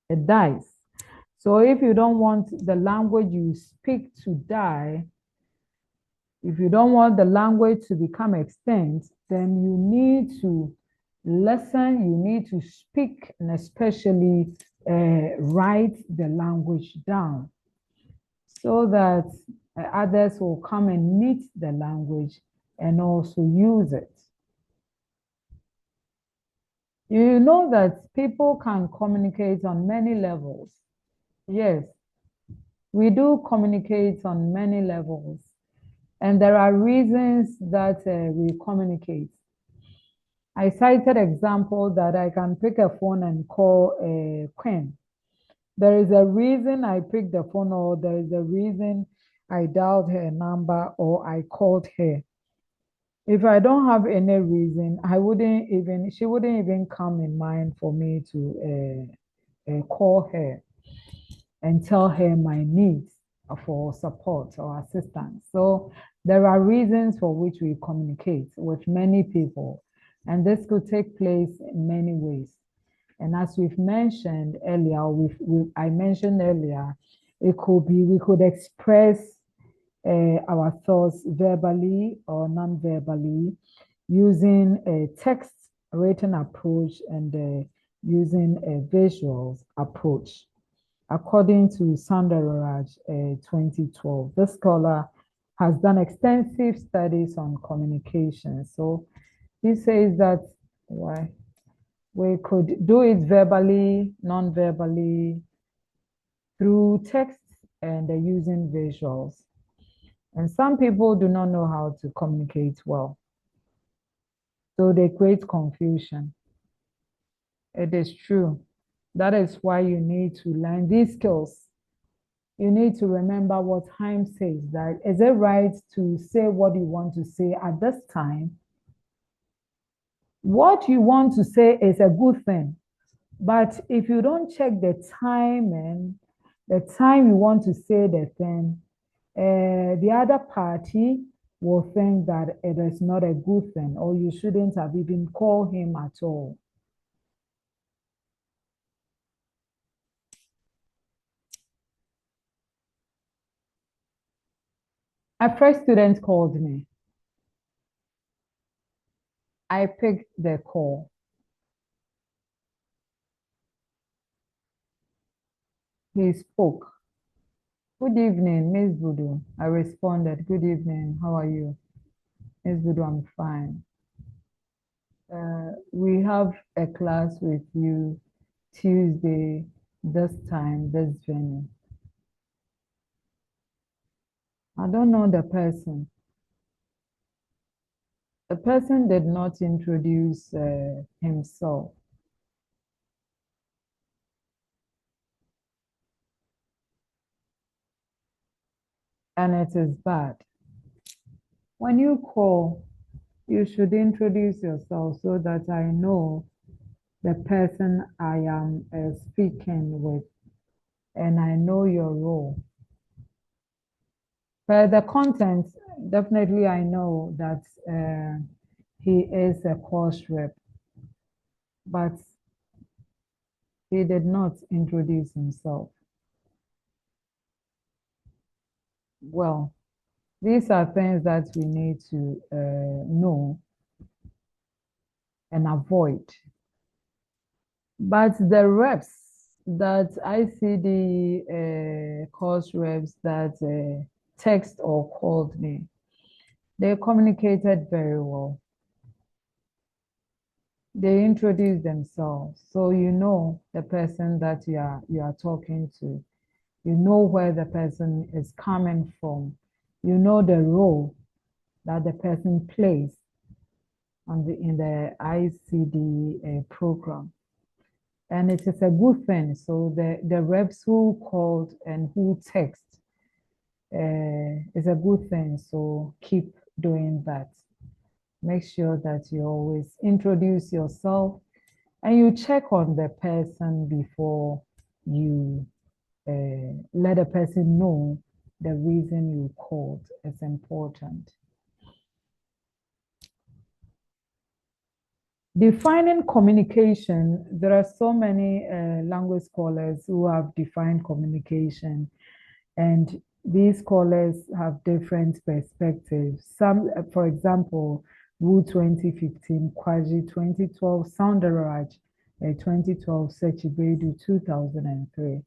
It dies. So if you don't want the language you speak to die, if you don't want the language to become extinct, then you need to listen, you need to speak, and especially write the language down so that others will come and meet the language and also use it. You know that people can communicate on many levels. Yes, we do communicate on many levels. And there are reasons that we communicate. I cited example that I can pick a phone and call Queen. There is a reason I picked the phone, or there is a reason I dialed her number or I called her. If I don't have any reason, she wouldn't even come in mind for me to call her and tell her my needs for support or assistance. So there are reasons for which we communicate with many people, and this could take place in many ways. And as we've mentioned earlier, I mentioned earlier, it could be we could express our thoughts verbally or non-verbally using a text written approach and using a visuals approach. According to Sundaraj 2012, this scholar has done extensive studies on communication. So he says that we could do it verbally, non-verbally, through text and using visuals. And some people do not know how to communicate well. So they create confusion. It is true. That is why you need to learn these skills. You need to remember what time says. That is it right to say what you want to say at this time? What you want to say is a good thing. But if you don't check the time and the time you want to say the thing, the other party will think that it is not a good thing, or you shouldn't have even called him at all. A first student called me. I picked the call. He spoke. Good evening, Miss Budu. I responded, good evening, how are you? Miss Budu, I'm fine. We have a class with you Tuesday, this time, this venue. I don't know the person. The person did not introduce himself. And it is bad. When you call, you should introduce yourself so that I know the person I am speaking with and I know your role. But the content, definitely I know that he is a course rep, but he did not introduce himself. Well, these are things that we need to know and avoid. But the reps that I see, the course reps that text or called me, they communicated very well. They introduced themselves, so you know the person that you are talking to. You know where the person is coming from. You know the role that the person plays in the ICD program. And it is a good thing. So the reps who called and who text is a good thing. So keep doing that. Make sure that you always introduce yourself and you check on the person before you let a person know the reason you called. It's important. Defining communication, there are so many language scholars who have defined communication, and these scholars have different perspectives. Some, for example, Wu 2015, Kwaji 2012, Soundaraj 2012, Sechibedu 2003.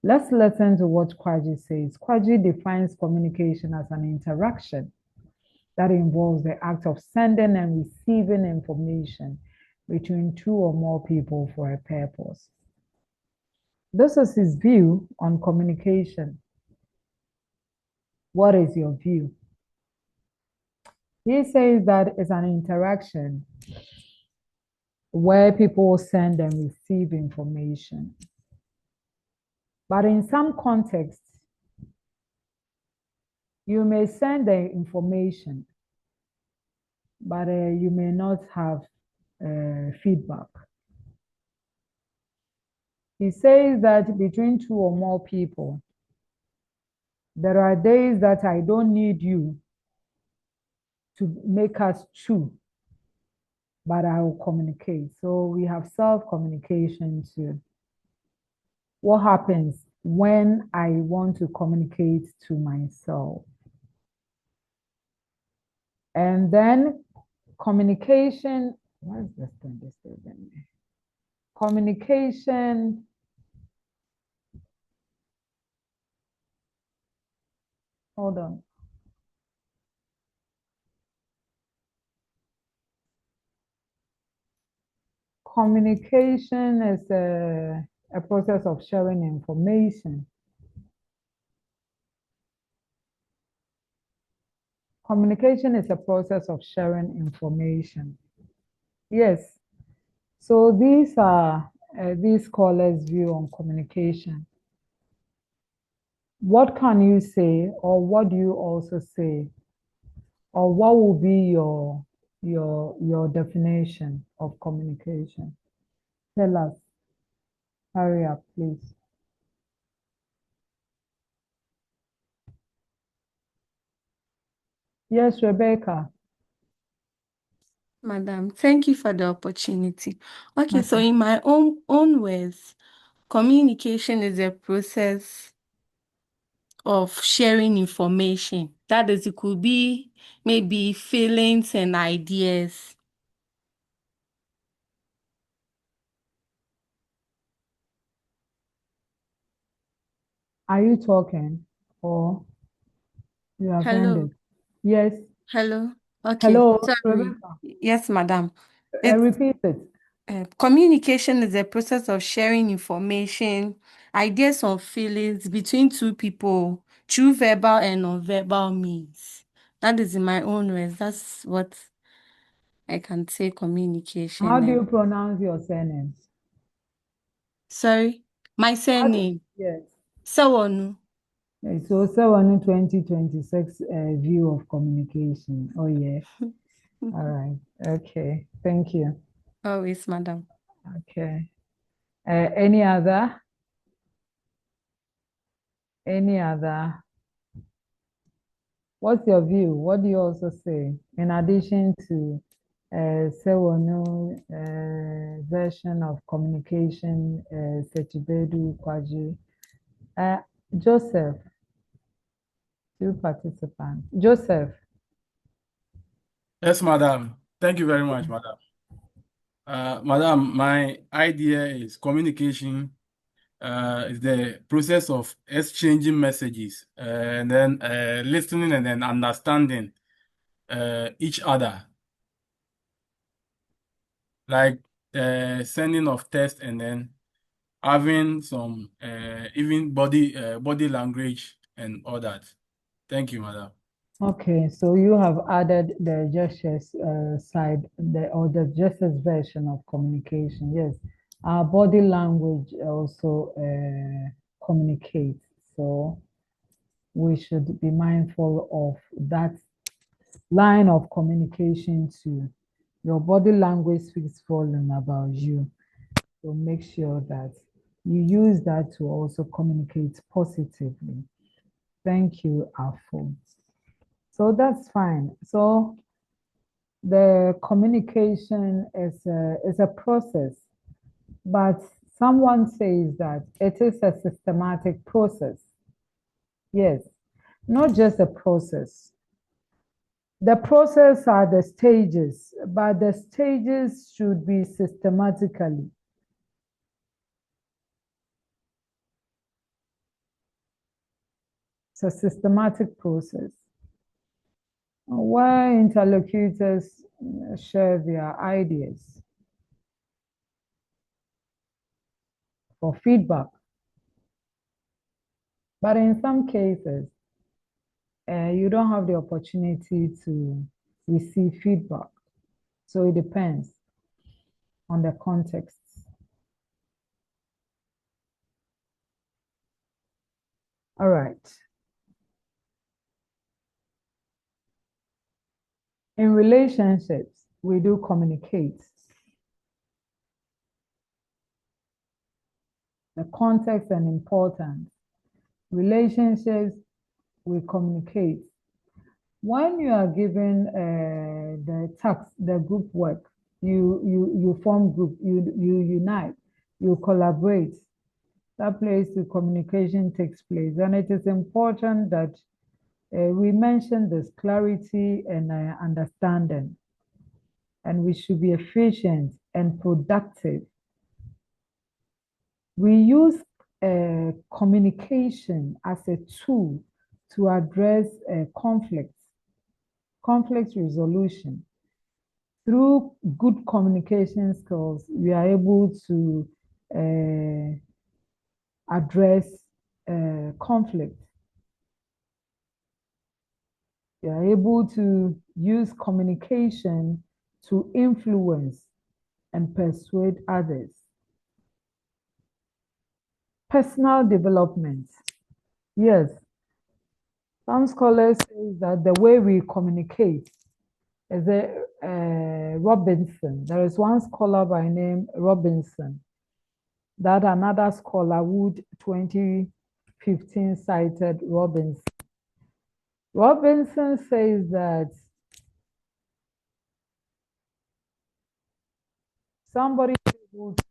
Let's listen to what Kwaji says. Kwaji defines communication as an interaction that involves the act of sending and receiving information between two or more people for a purpose. This is his view on communication. What is your view? He says that it's an interaction where people send and receive information. But in some contexts, you may send the information, but you may not have feedback. He says that between two or more people, there are days that I don't need you to make us two, but I will communicate. So we have self-communication too. What happens when I want to communicate to myself? And then communication, what is this thing disturbing me? Communication, hold on. Communication is a process of sharing information. Communication is a process of sharing information. Yes. So these are these scholars' view on communication. What can you say, or what do you also say, or what will be your definition of communication? Tell us. Hurry up, please. Yes, Rebecca. Madam, thank you for the opportunity. Okay, so in my own words, communication is a process of sharing information. That is, it could be maybe feelings and ideas. Are you talking or you have Hello. ended? Yes. Hello. Okay. Hello, Sorry. Rebecca. Yes, madam. Repeat it. Communication is a process of sharing information, ideas or feelings between two people through verbal and non-verbal means. That is in my own words. That's what I can say communication. How do you pronounce your surname? Sorry? My surname? Yes. Sawonu. So, Sawonu 2026 view of communication. Oh, yeah. All right. Okay. Thank you. Always, madam. Okay. Any other? Any other? What's your view? What do you also say? In addition to Sewonu version of communication, Sechibedu, Kwaji. Joseph, two participants. Joseph. Yes, madam. Thank you very much, madam. Madam, my idea is communication is the process of exchanging messages and then listening and then understanding each other. Like sending of text and then having some even body language and all that. Thank you, madam. Okay, so you have added the gestures side, or the gestures version of communication. Yes, our body language also communicates. So we should be mindful of that line of communication too. Your body language speaks volume about you. So make sure that you use that to also communicate positively. Thank you, Afo. So that's fine. So the communication is a process, but someone says that it is a systematic process. Yes, not just a process. The process are the stages, but the stages should be systematically. It's a systematic process where interlocutors share their ideas for feedback. But in some cases, you don't have the opportunity to receive feedback. So it depends on the context. All right. In relationships, we do communicate. The context and importance. Relationships, we communicate. When you are given the task, the group work, you form group, you unite, you collaborate. That place the communication takes place. And it is important that we mention this clarity and understanding. And we should be efficient and productive. We use communication as a tool to address conflict resolution. Through good communication skills, we are able to address conflict. We are able to use communication to influence and persuade others. Personal development. Yes, some scholars say that the way we communicate is Robinson. There is one scholar by name Robinson that another scholar, Wood 2015, cited Robinson. Robinson says that somebody is able to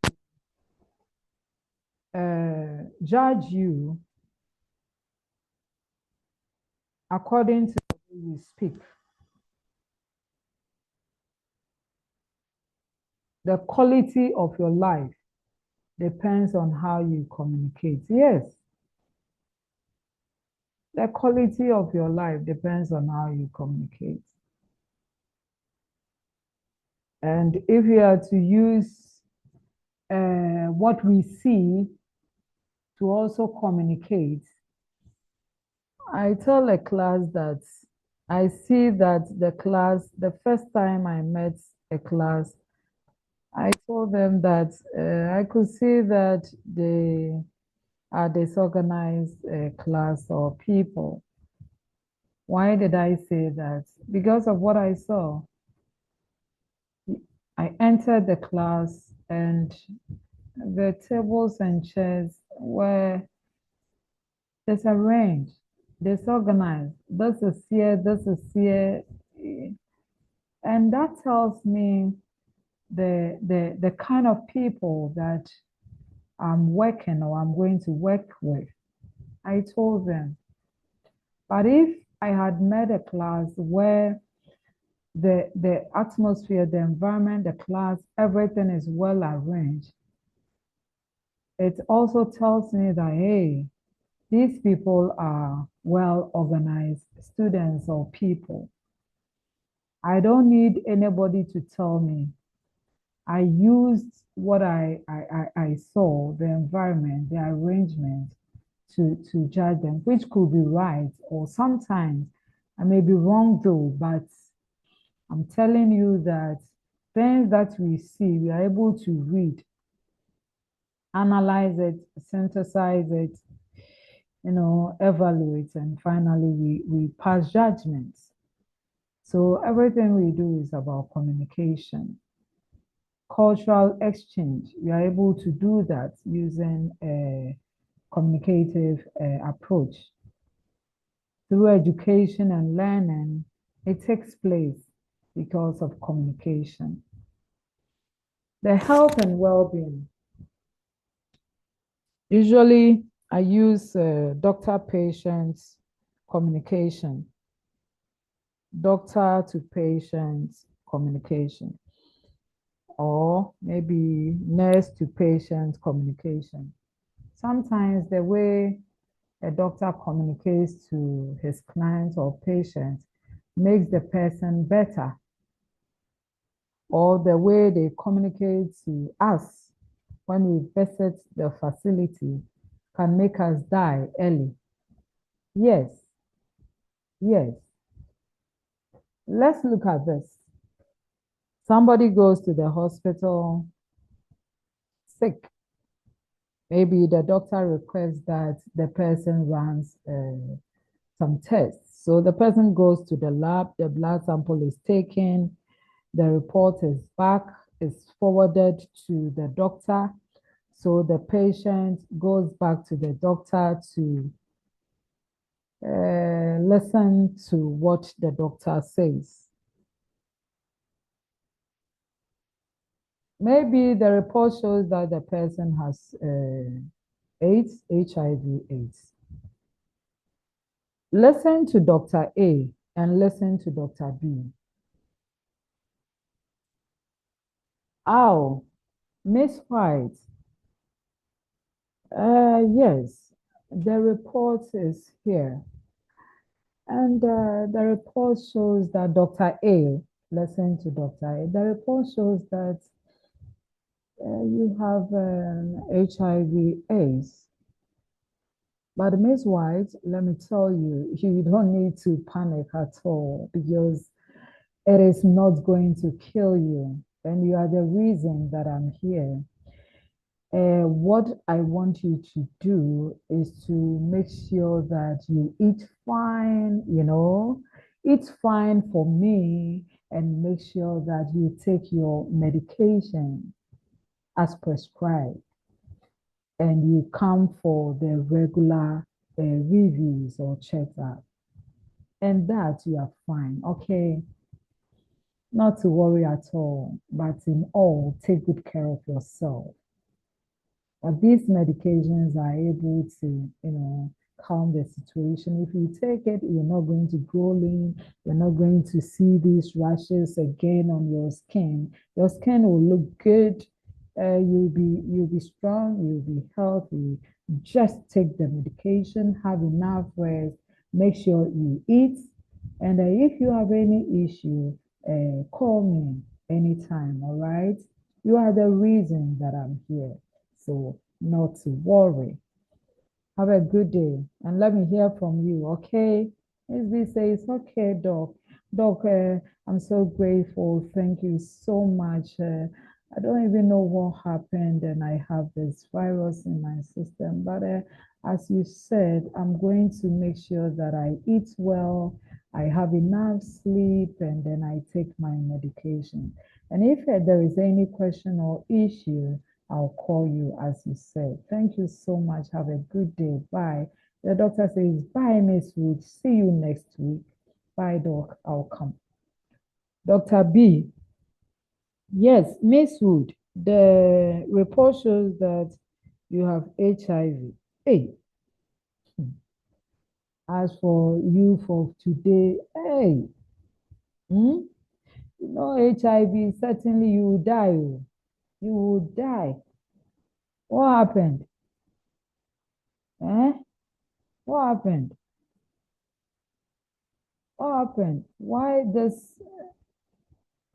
judge you according to the way you speak. The quality of your life depends on how you communicate. Yes. The quality of your life depends on how you communicate. And if you are to use what we see to also communicate, I tell a class that I see that the first time I met a class, I told them that I could see that they are disorganized class or people. Why did I say that? Because of what I saw. I entered the class and the tables and chairs were disarranged, disorganized. This is here, this is here. And that tells me the kind of people that I'm working or I'm going to work with. I told them. But if I had met a class where the atmosphere, the environment, the class, everything is well arranged, it also tells me that, hey, these people are well organized students or people. I don't need anybody to tell me. I used what I saw, the environment, the arrangement, to judge them, which could be right, or sometimes I may be wrong though, but I'm telling you that things that we see, we are able to read, analyze it, synthesize it, evaluate, and finally we pass judgments. So everything we do is about communication. Cultural exchange, we are able to do that using a communicative approach. Through education and learning, it takes place because of communication. The health and well-being. Usually, I use doctor-patient communication, doctor to patient communication, or maybe nurse to patient communication. Sometimes the way a doctor communicates to his client or patient makes the person better, or the way they communicate to us when we visit the facility can make us die early. Yes, yes. Let's look at this. Somebody goes to the hospital sick. Maybe the doctor requests that the person runs some tests. So the person goes to the lab, the blood sample is taken, the report is back, is forwarded to the doctor. So the patient goes back to the doctor to listen to what the doctor says. Maybe the report shows that the person has AIDS, HIV/AIDS. Listen to Dr. A and listen to Dr. B. Oh, Miss White. Yes, the report is here. And the report shows that Dr. A, listen to Dr. A, the report shows that you have HIV/AIDS. But Ms. White, let me tell you, you don't need to panic at all because it is not going to kill you. And you are the reason that I'm here. What I want you to do is to make sure that you eat fine, eat fine for me, and make sure that you take your medication as prescribed. And you come for the regular reviews or checkup. And that you are fine, okay? Not to worry at all, but in all, take good care of yourself. But these medications are able to, calm the situation. If you take it, you're not going to grow lean. You're not going to see these rashes again on your skin. Your skin will look good. You'll be strong. You'll be healthy. Just take the medication. Have enough rest. Make sure you eat. And if you have any issue, call me anytime. All right. You are the reason that I'm here. So not to worry. Have a good day and let me hear from you, okay? Ms. B says, okay, Doc. Doc, I'm so grateful. Thank you so much. I don't even know what happened and I have this virus in my system. But as you said, I'm going to make sure that I eat well, I have enough sleep, and then I take my medication. And if there is any question or issue, I'll call you as you said. Thank you so much. Have a good day. Bye. The doctor says, bye, Miss Wood. See you next week. Bye, Doc. I'll come. Dr. B. Yes, Miss Wood. The report shows that you have HIV. Hey. As for you for today, hey. HIV, certainly you will die. You will die. What happened? What happened? What happened? Why this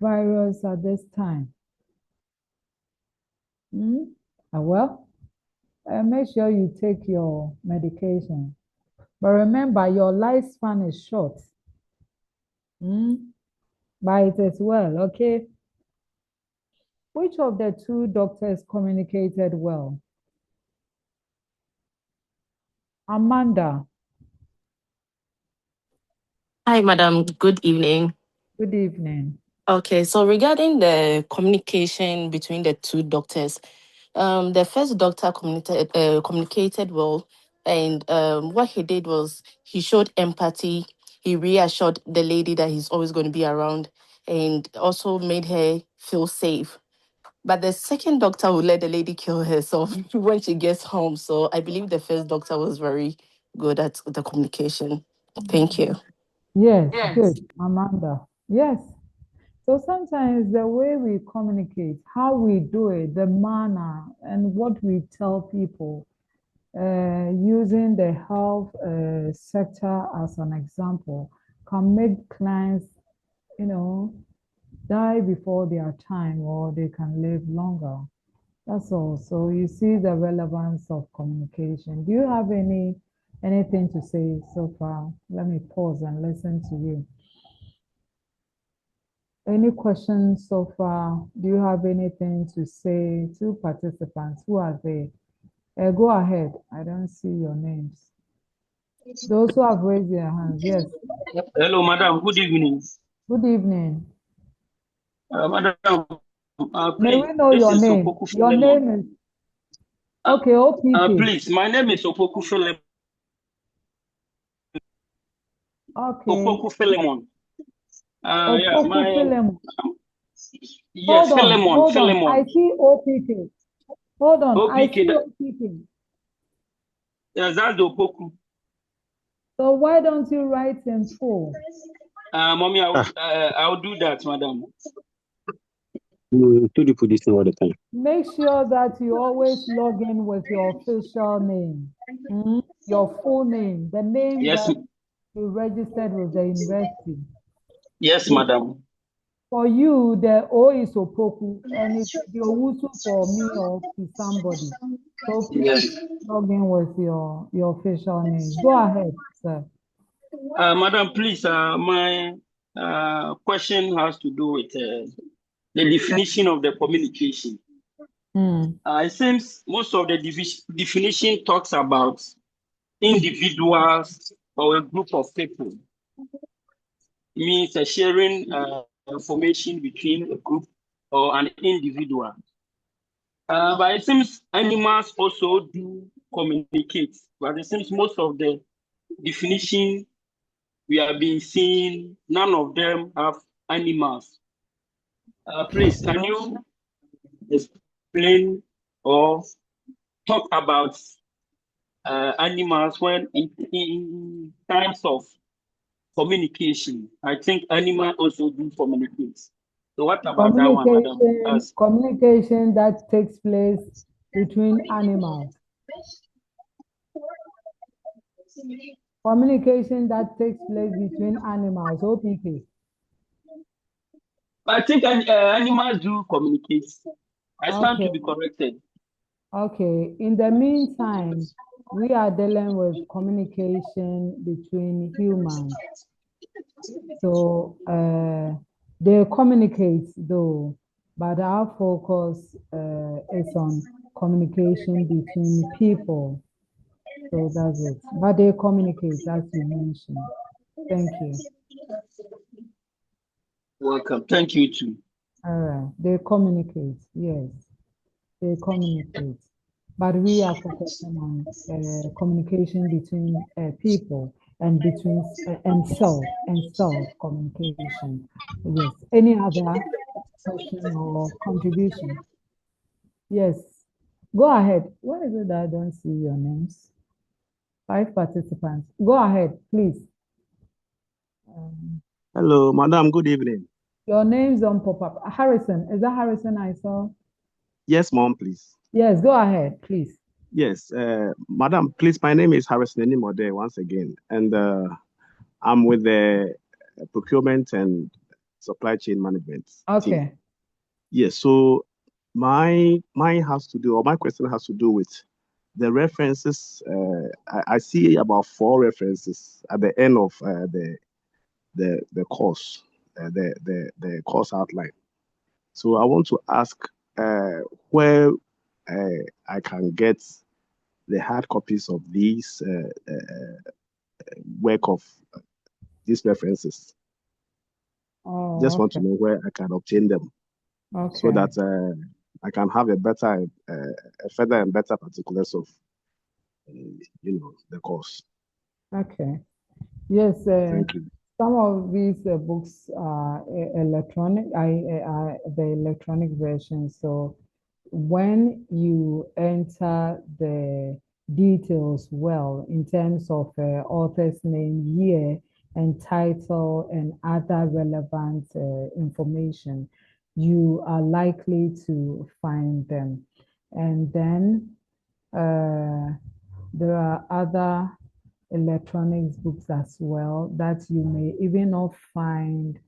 virus at this time? Well, make sure you take your medication. But remember, your lifespan is short. Buy it as well, okay? Which of the two doctors communicated well? Amanda. Hi, madam. Good evening. Good evening. Okay, so regarding the communication between the two doctors, the first doctor communicated well, and what he did was he showed empathy. He reassured the lady that he's always going to be around, and also made her feel safe. But the second doctor will let the lady kill herself when she gets home. So I believe the first doctor was very good at the communication. Thank you. Yes, good, Amanda. Yes. So sometimes the way we communicate, how we do it, the manner, and what we tell people, using the health sector as an example, can make clients, die before their time, or they can live longer. That's all. So you see the relevance of communication. Do you have anything to say so far? Let me pause and listen to you. Any questions so far? Do you have anything to say to participants who are there? Go ahead. I don't see your names. Those who have raised their hands, yes. Hello, madam. Good evening. Good evening. Madam, May please, we know this your is name? Opoku Your Philemon. name is okay. OPP. Please, my name is Opoku Philemon. Okay. Opoku Philemon. Yeah, Opoku my Philemon. yes, Hold on. Philemon. Hold on. Philemon. I see OPP. Hold on. I OPK. see OPP. Yes, that's the Opoku. So why don't you write in full? Mommy, I'll do that, madam. You do this thing all the time. Make sure that you always log in with your official name, your full name, the name Yes, that you registered with the university. yes, madam. For you, the O is Opoku, and it's the Owusu for me or to somebody. So please Yes. log in with your official name. Go ahead, sir. Madam, please, my question has to do with the definition of the communication. It seems most of the definition talks about individuals or a group of people. It means sharing information between a group or an individual. But it seems animals also do communicate. But it seems most of the definition we have been seeing, none of them have animals. Please, can you explain or talk about animals when in times of communication? I think animals also do communicate. So what about that one, madam? Communication that takes place between animals. Communication that takes place between animals, OPK. I think animals do communicate. I stand to be corrected. Okay. In the meantime, we are dealing with communication between humans. So they communicate though, but our focus is on communication between people. So that's it. But they communicate, as you mentioned. Thank you. Welcome. Thank you too. All right. They communicate, yes. They communicate. But we are focusing on communication between people and between and self communication. Yes. Any other question or contribution? Yes. Go ahead. What is it that I don't see your names? 5 participants. Go ahead, please. Hello, madam. Good evening. Your names don't pop up. Harrison. Is that Harrison I saw? Yes, mom, please. Yes, go ahead, please. Yes, madam, please. My name is Harrison Enimode once again, and I'm with the procurement and supply chain management Okay. team. Yes, so my question has to do with the references. I see about 4 references at the end of the course, the course outline. So I want to ask where I can get the hard copies of these work of these references. Oh, Just want to okay. know where I can obtain them so Okay. that I can have a better, a further and better particulars of, the course. Okay. Yes, Thank you. some of these books are electronic, the electronic version. So when you enter the details well in terms of author's name, year, and title, and other relevant information, you are likely to find them. And then there are other electronics books as well that you may even not find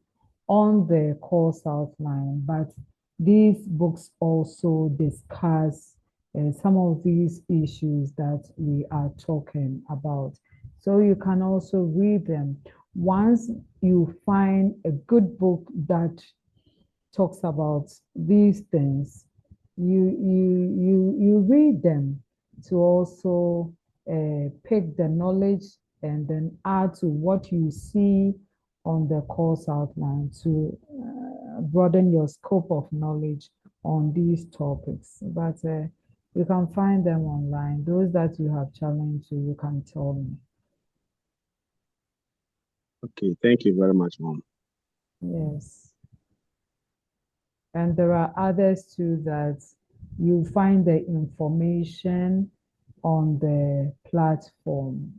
on the course outline, but these books also discuss some of these issues that we are talking about. So you can also read them. Once you find a good book that talks about these things, you read them to also pick the knowledge and then add to what you see on the course outline to broaden your scope of knowledge on these topics. But you can find them online. Those that you have challenged you can tell me. Okay, thank you very much, Mom. Yes. And there are others too that you find the information on the platform,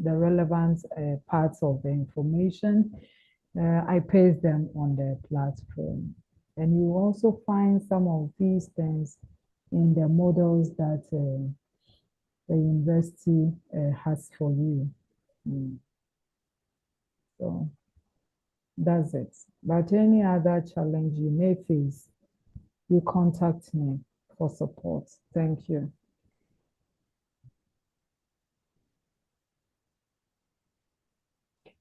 the relevant parts of the information. I paste them on the platform. And you also find some of these things in the models that the university has for you. So that's it. But any other challenge you may face, you contact me for support. Thank you.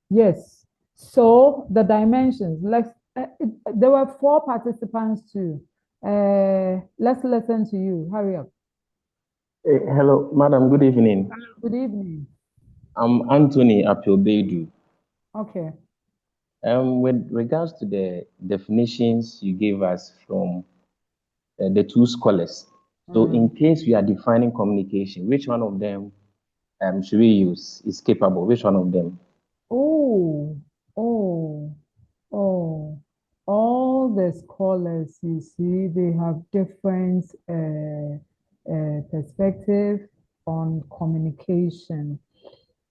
Yes. So the dimensions. There were 4 participants too. Let's listen to you. Hurry up. Hello, madam. Good evening. Good evening. I'm Anthony Apiobedu. Okay. With regards to the definitions you gave us from the 2 scholars, so in case we are defining communication, which one of them should we use? Is capable? Which one of them? Oh. All the scholars, you see, they have different perspective on communication.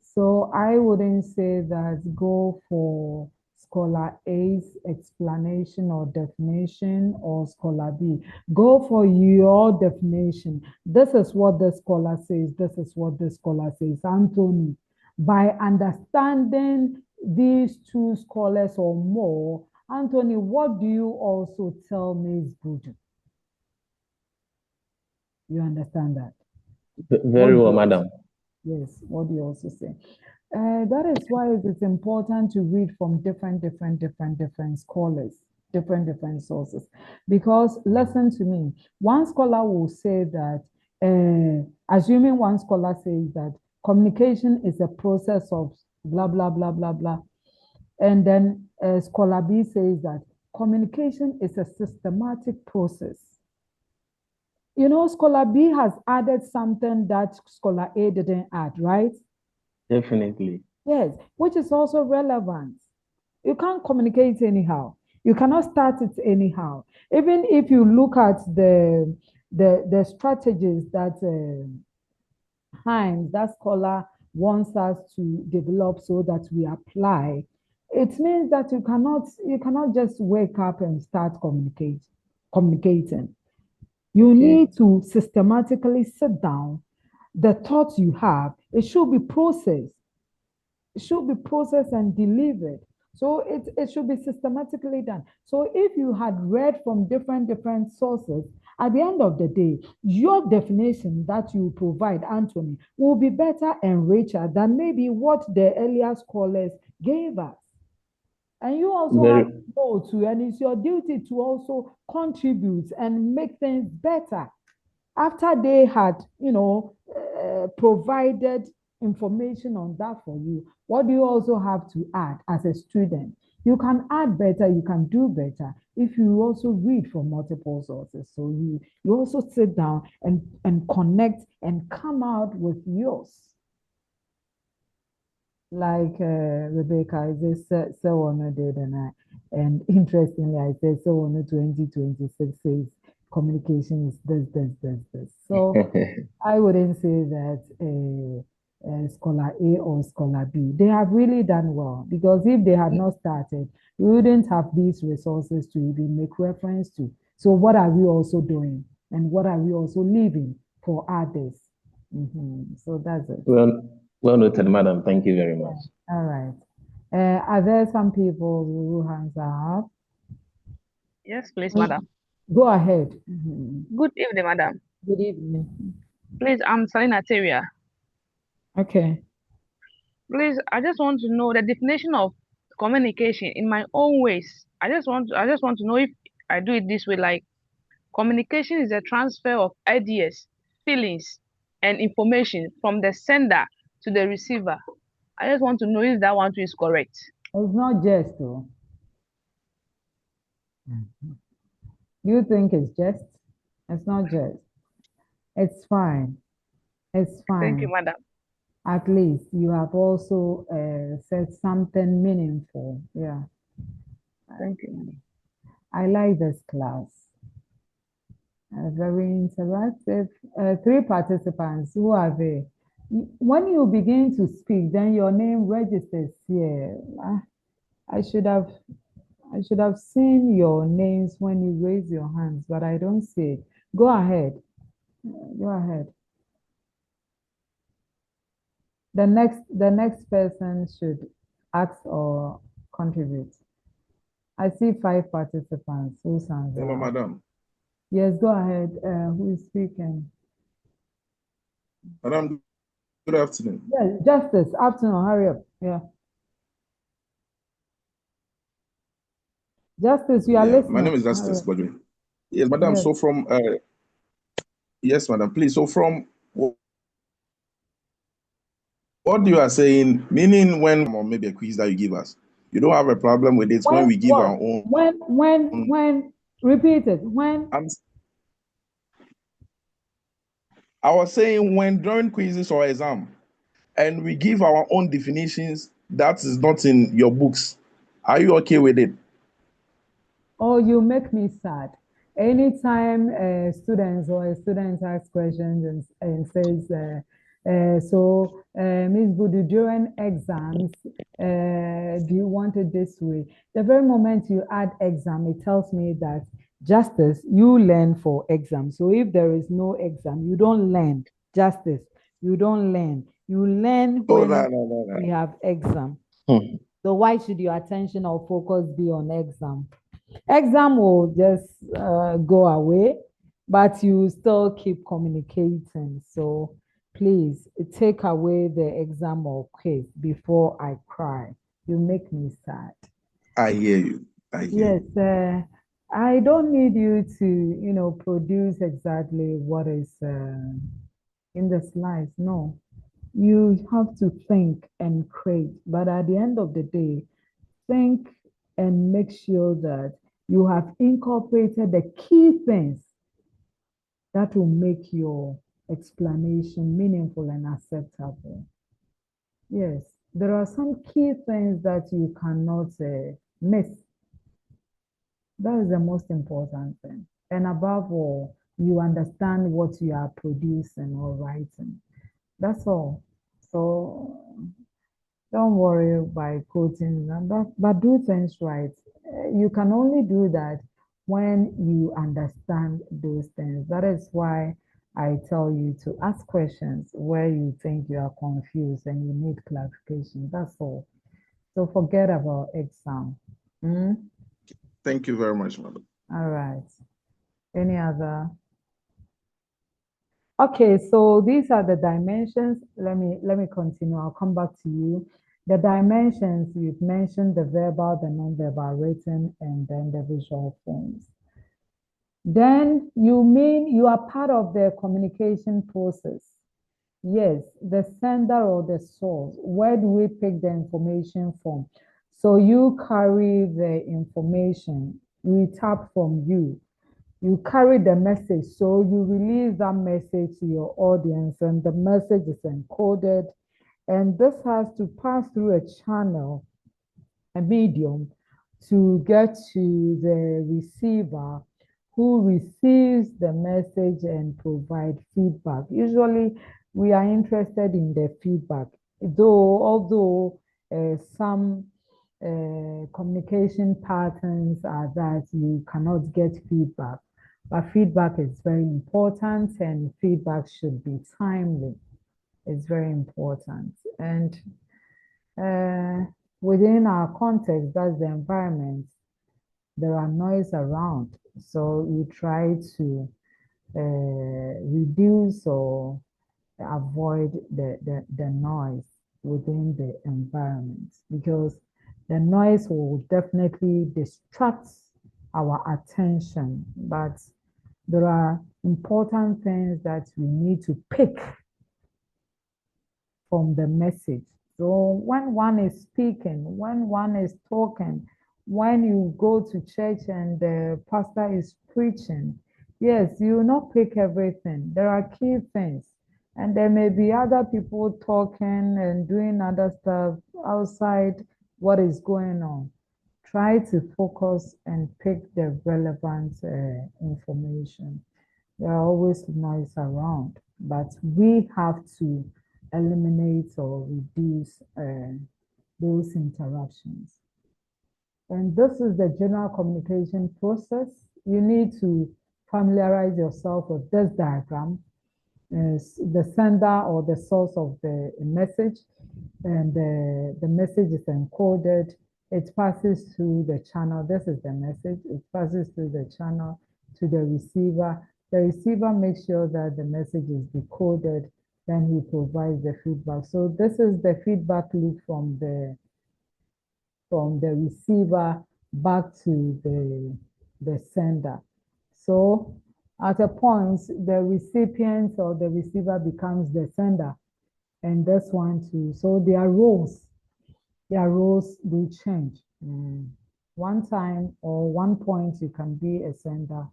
So I wouldn't say that go for Scholar A's explanation or definition or Scholar B. Go for your definition. This is what the scholar says. This is what the scholar says. Anthony, by understanding these 2 scholars or more, Anthony, what do you also tell Ms. Budu? You understand that? Very well, madam. Yes, what do you also say? That is why it is important to read from different scholars, different sources. Because listen to me, one scholar will say that, assuming one scholar says that communication is a process of blah, blah, blah, blah, blah. And then Scholar B says that communication is a systematic process. You know, Scholar B has added something that Scholar A didn't add, right? Definitely. Yes, which is also relevant. You can't communicate anyhow. You cannot start it anyhow. Even if you look at the strategies that Hines, that scholar, wants us to develop so that we apply, it means that you cannot just wake up and start communicating. You need to systematically sit down. The thoughts you have, it should be processed. It should be processed and delivered. So it should be systematically done. So if you had read from different sources, at the end of the day, your definition that you provide, Anthony, will be better and richer than maybe what the earlier scholars gave us. And you also have to go to, and it's your duty to also contribute and make things better. After they had, provided information on that for you, what do you also have to add as a student? You can add better, you can do better if you also read from multiple sources. So you also sit down and connect and come out with yours. Like Rebecca, I said so on did, and interestingly, I said so on 2026 says communication is this. So I wouldn't say that scholar A or scholar B. They have really done well, because if they had not started, we wouldn't have these resources to even make reference to. So what are we also doing? And what are we also leaving for others? So that's it. Well noted, madam. Thank you very much. All right. Are there some people who hands are up? Yes, please, madam. Go ahead. Good evening, madam. Good evening. Please, I'm Salina Teria. Okay. Please, I just want to know the definition of communication in my own ways. I just want to know if I do it this way, like communication is a transfer of ideas, feelings, and information from the sender to the receiver. I just want to know if that one too is correct. It's not just though. You think it's just? It's not just. It's fine. It's fine. Thank you, madam. At least you have also said something meaningful. Yeah. Thank you, madam. I like this class. Very interactive. 3 participants. Who are they? When you begin to speak, then your name registers here. I should have seen your names when you raise your hands, but I don't see it. Go ahead. Go ahead. The next person should ask or contribute. I see 5 participants. Who's hands Hello, up? madam. Yes, go ahead. Who is speaking? Madam, good afternoon. Yes, Justice. Afternoon. Hurry up. Yeah. Justice, you are listening. My name is Justice Budu. Yes, madam. Yes. So from yes, madam. Please. So from what you are saying, meaning when, or maybe a quiz that you give us, you don't have a problem with it when we give what? our own. When repeat it. When I was saying when during quizzes or exam, and we give our own definitions that is not in your books. Are you okay with it? Oh, you make me sad. Anytime students or a student asks questions and says, Ms. Budu, during exams, do you want it this way? The very moment you add exam, it tells me that Justice, you learn for exam. So if there is no exam, you don't learn. Justice, you don't learn. You learn when we have exam. So why should your attention or focus be on exam? Exam will just go away, but you still keep communicating. So please take away the exam or quiz before I cry. You make me sad. I hear you. Yes, I don't need you to, produce exactly what is in the slides. No, you have to think and create. But at the end of the day, think and make sure that you have incorporated the key things that will make your explanation meaningful and acceptable. Yes, there are some key things that you cannot miss. That is the most important thing. And above all, you understand what you are producing or writing. That's all. So don't worry by quoting them, but do things right. You can only do that when you understand those things. That is why I tell you to ask questions where you think you are confused and you need clarification. That's all. So forget about exam. Thank you very much, madam. All right. Any other? Okay, so these are the dimensions. Let me continue. I'll come back to you. The dimensions, you've mentioned the verbal, the non-verbal, written, and then the visual forms. Then you mean you are part of the communication process. Yes, the sender or the source. Where do we pick the information from? So you carry the information, we tap from you. You carry the message, so you release that message to your audience, and the message is encoded. And this has to pass through a channel, a medium, to get to the receiver, who receives the message and provide feedback. Usually, we are interested in the feedback, although some communication patterns are that you cannot get feedback. But feedback is very important, and feedback should be timely. It's very important. And within our context, that's the environment, there are noise around. So we try to reduce or avoid the noise within the environment, because the noise will definitely distract our attention. But there are important things that we need to pick from the message. So when one is speaking, when one is talking, when you go to church and the pastor is preaching, yes, you will not pick everything. There are key things. And there may be other people talking and doing other stuff outside what is going on. Try to focus and pick the relevant information. There are always noise around, but we have to eliminate or reduce those interruptions. And this is the general communication process. You need to familiarize yourself with this diagram. The sender or the source of the message, and the message is encoded. It passes through the channel. This is the message. It passes through the channel to the receiver. The receiver makes sure that the message is decoded. Then he provides the feedback. So this is the feedback loop from the receiver back to the sender. So at a point, the recipient or the receiver becomes the sender, and this one too. So their roles do change. One time or one point you can be a sender,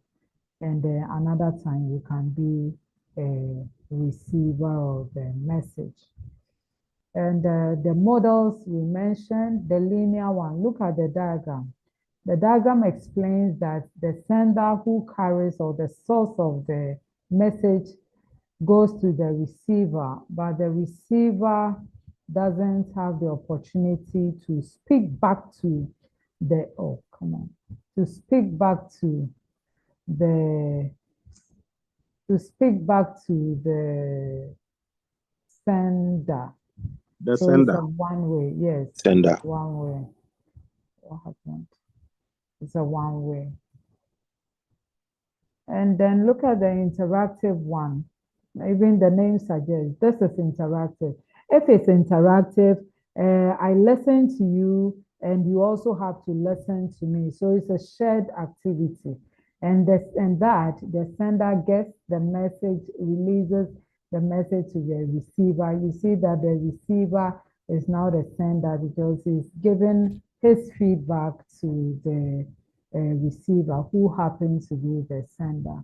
and another time you can be a receiver of the message. And the models we mentioned, the linear one, look at the diagram. The diagram explains that the sender who carries, or the source of the message, goes to the receiver, but the receiver doesn't have the opportunity to speak back to the, to speak back to the sender. The So sender. it's a one way, yes. Sender. One way. What happened? It's a one way. And then look at the interactive one. Even the name suggests this is interactive. If it's interactive, I listen to you and you also have to listen to me. So it's a shared activity. And the sender gets the message, releases the message to the receiver. You see that the receiver is now the sender because he's giving his feedback to the receiver, who happens to be the sender.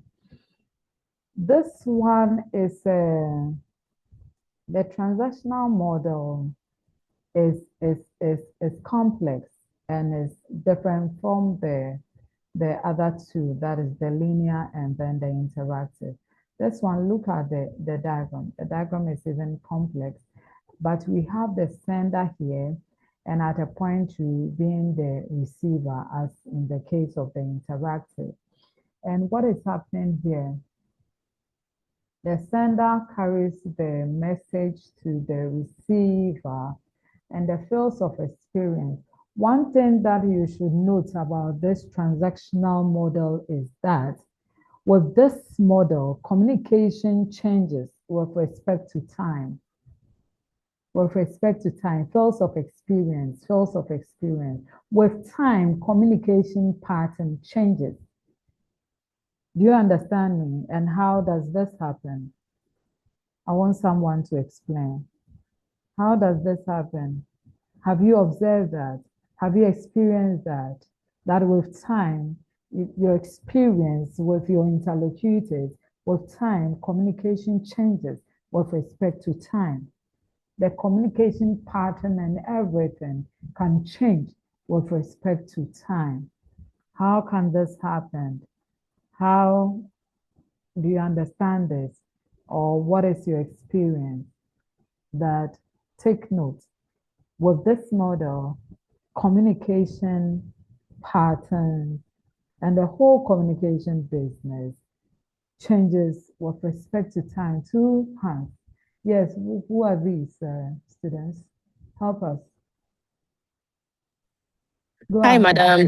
This one is the transactional model is complex and is different from the other two, that is the linear and then the interactive. This one, look at the diagram. The diagram is even complex, but we have the sender here, and at a point to being the receiver, as in the case of the interactive. And what is happening here? The sender carries the message to the receiver and the fields of experience. One thing that you should note about this transactional model is that with this model, communication changes with respect to time. With respect to time, fields of experience. With time, communication pattern changes. Do you understand me? And how does this happen? I want someone to explain. How does this happen? Have you observed that? Have you experienced that? That with time, your experience with your interlocutors, with time, communication changes with respect to time. The communication pattern and everything can change with respect to time. How can this happen? How do you understand this? Or what is your experience? That take note. With this model, communication patterns and the whole communication business changes with respect to time. 2 hands. Yes, who are these students? Help us. Go Hi, ahead. madam.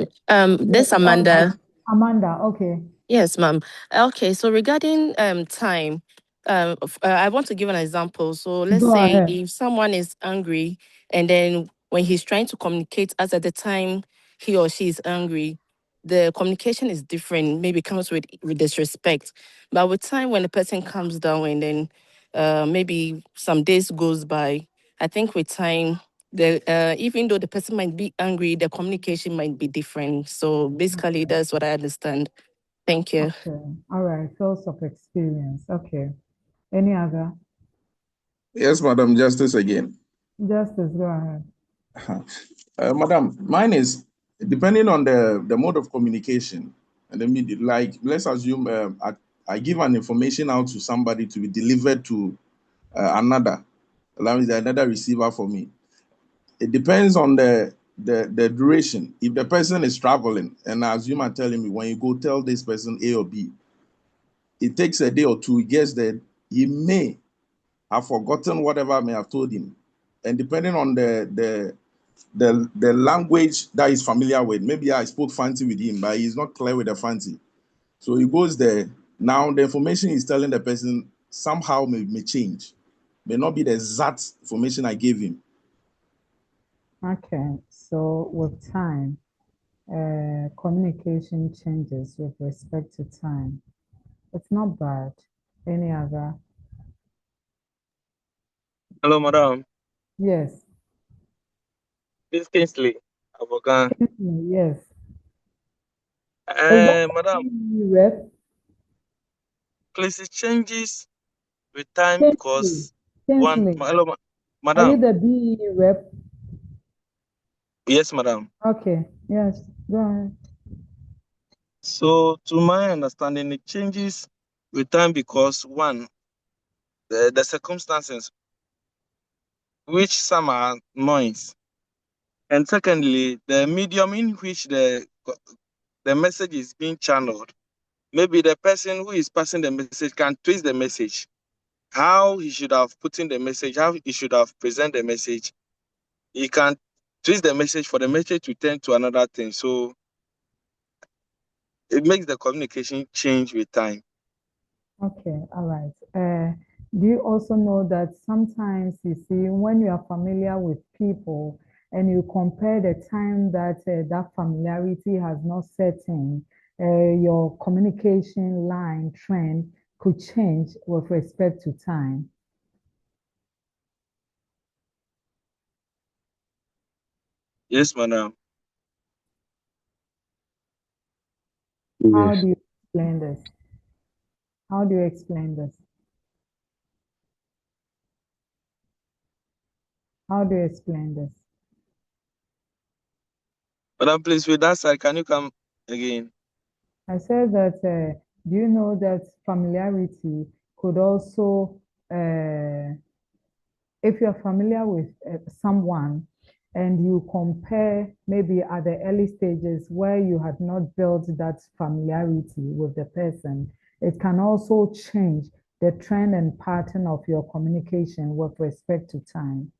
This Yes, Amanda. Amanda, okay. Yes, ma'am. Okay, so regarding time, I want to give an example. So let's Go say ahead. if someone is angry, and then when he's trying to communicate us at the time he or she is angry, the communication is different. Maybe comes with disrespect, but with time, when the person calms down, and then maybe some days goes by, I think with time, the even though the person might be angry, the communication might be different. So basically, that's what I understand. Thank you. Okay. All right. Source of experience. Okay. Any other? Yes, Madam Justice again. Justice, go ahead. Madam, mine is depending on the mode of communication. And then, like, let's assume I give an information out to somebody to be delivered to another. That means another receiver for me. It depends on the duration. If the person is traveling, and I assume I'm telling me when you go tell this person A or B, it takes a day or two. He gets there. He may have forgotten whatever I may have told him, and depending on the language that he's familiar with, maybe I spoke fancy with him, but he's not clear with the fancy. So he goes there. Now the information he's telling the person somehow may change, may not be the exact information I gave him. Okay. So with time, communication changes with respect to time. It's not bad. Any other? Hello, madam. Yes. This is Kingsley Abogan. Yes. Is that Madam, rep? please it changes with time Kinsley. because Kinsley. hello, Are you madam. the BE rep? Yes, madam. Okay. Yes. Go ahead. So, to my understanding, it changes with time because the circumstances, which some are noise, and secondly, the medium in which the message is being channeled. Maybe the person who is passing the message can twist the message, how he should have put in the message, how he should have presented the message. He can twist the message for the message to turn to another thing. So it makes the communication change with time. Okay, all right. Do you also know that sometimes you see when you are familiar with people and you compare the time that that familiarity has not set in, your communication line trend could change with respect to time? Yes, madam. How Yes. do you explain this? How do you explain this? How do you explain this? Madam, please, with that side, can you come again? I said that, do you know that familiarity could also, if you're familiar with someone and you compare maybe at the early stages where you had not built that familiarity with the person, it can also change the trend and pattern of your communication with respect to time.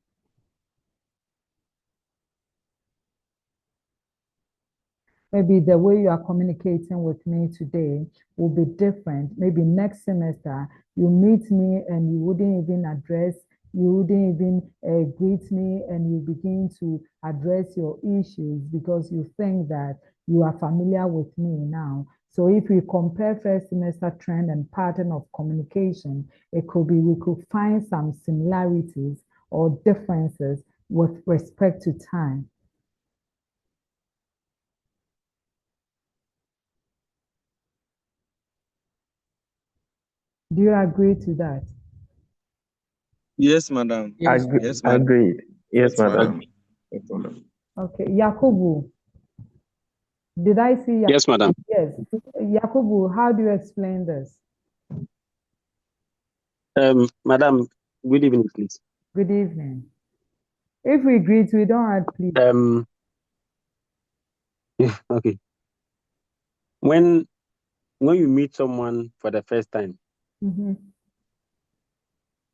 Maybe the way you are communicating with me today will be different. Maybe next semester you meet me and you wouldn't even address, you wouldn't even greet me, and you begin to address your issues because you think that you are familiar with me now. So if we compare first semester trend and pattern of communication, it could be we could find some similarities or differences with respect to time. Do you agree to that? Yes, madam. Yes, Yes, madam. Agreed. Yes, Yes, madam. madam. No problem. Okay, Yakubu. Did I see? Yes, madam. Yes. Yakubu, how do you explain this? Madam, good evening, please. Good evening. If we greet, we don't add please. Okay. When you meet someone for the first time, Mm-hmm.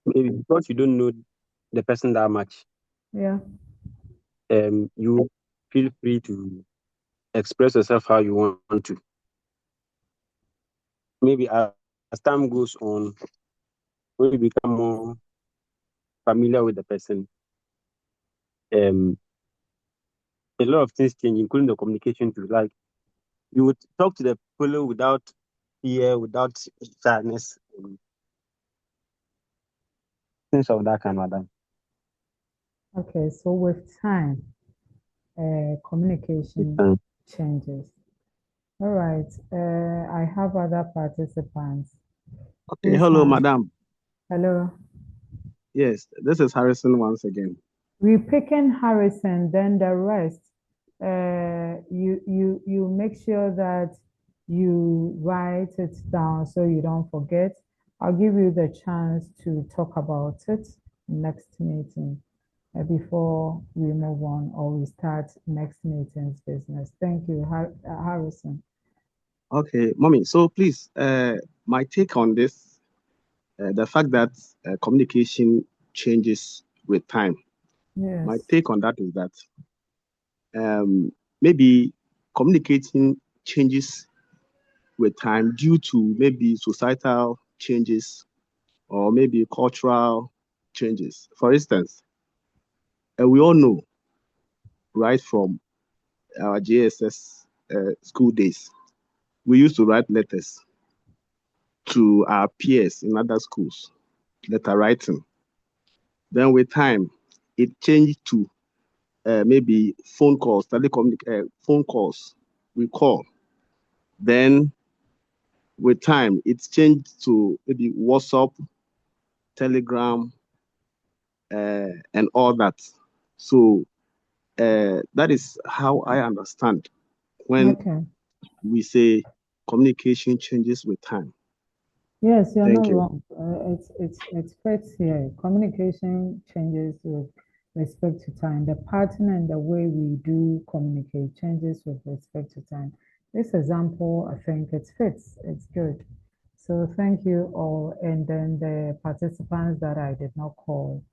maybe because you don't know the person that much, Yeah. you feel free to express yourself how you want to. Maybe as time goes on, when you become more familiar with the person, a lot of things change, including the communication too. Like you would talk to the fellow without fear, without sadness, things of that kind, madam. Okay, so with time, communication changes. All right. I have other participants. Okay, Who's hello, next? madam. Hello. Yes, this is Harrison once again. We're picking Harrison, then the rest. You make sure that you write it down so you don't forget. I'll give you the chance to talk about it next meeting before we move on or we start next meeting's business. Thank you, Harrison. Okay, mommy. So please, my take on this, the fact that communication changes with time. Yes. My take on that is that maybe communicating changes with time due to maybe societal changes or maybe cultural changes. For instance, we all know right from our JSS school days, we used to write letters to our peers in other schools, letter writing. Then with time, it changed to maybe phone calls, phone calls, we call. Then with time, it's changed to maybe WhatsApp, Telegram, and all that. So that is how I understand when Okay. we say communication changes with time. Yes, you're Thank not you. wrong. It fits here. Communication changes with respect to time. The pattern and the way we do communicate changes with respect to time. This example, I think it fits. It's good. So thank you all. And then the participants that I did not call.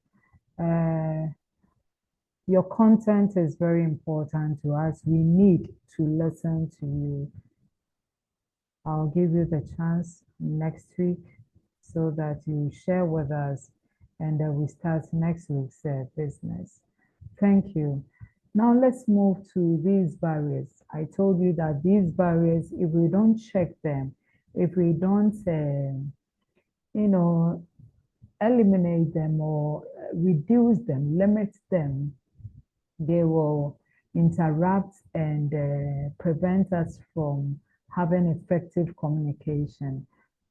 Your content is very important to us. We need to listen to you. I'll give you the chance next week so that you share with us and then we start next week's business. Thank you. Now let's move to these barriers. I told you that these barriers, if we don't check them, if we don't, eliminate them or reduce them, limit them, they will interrupt and prevent us from having effective communication.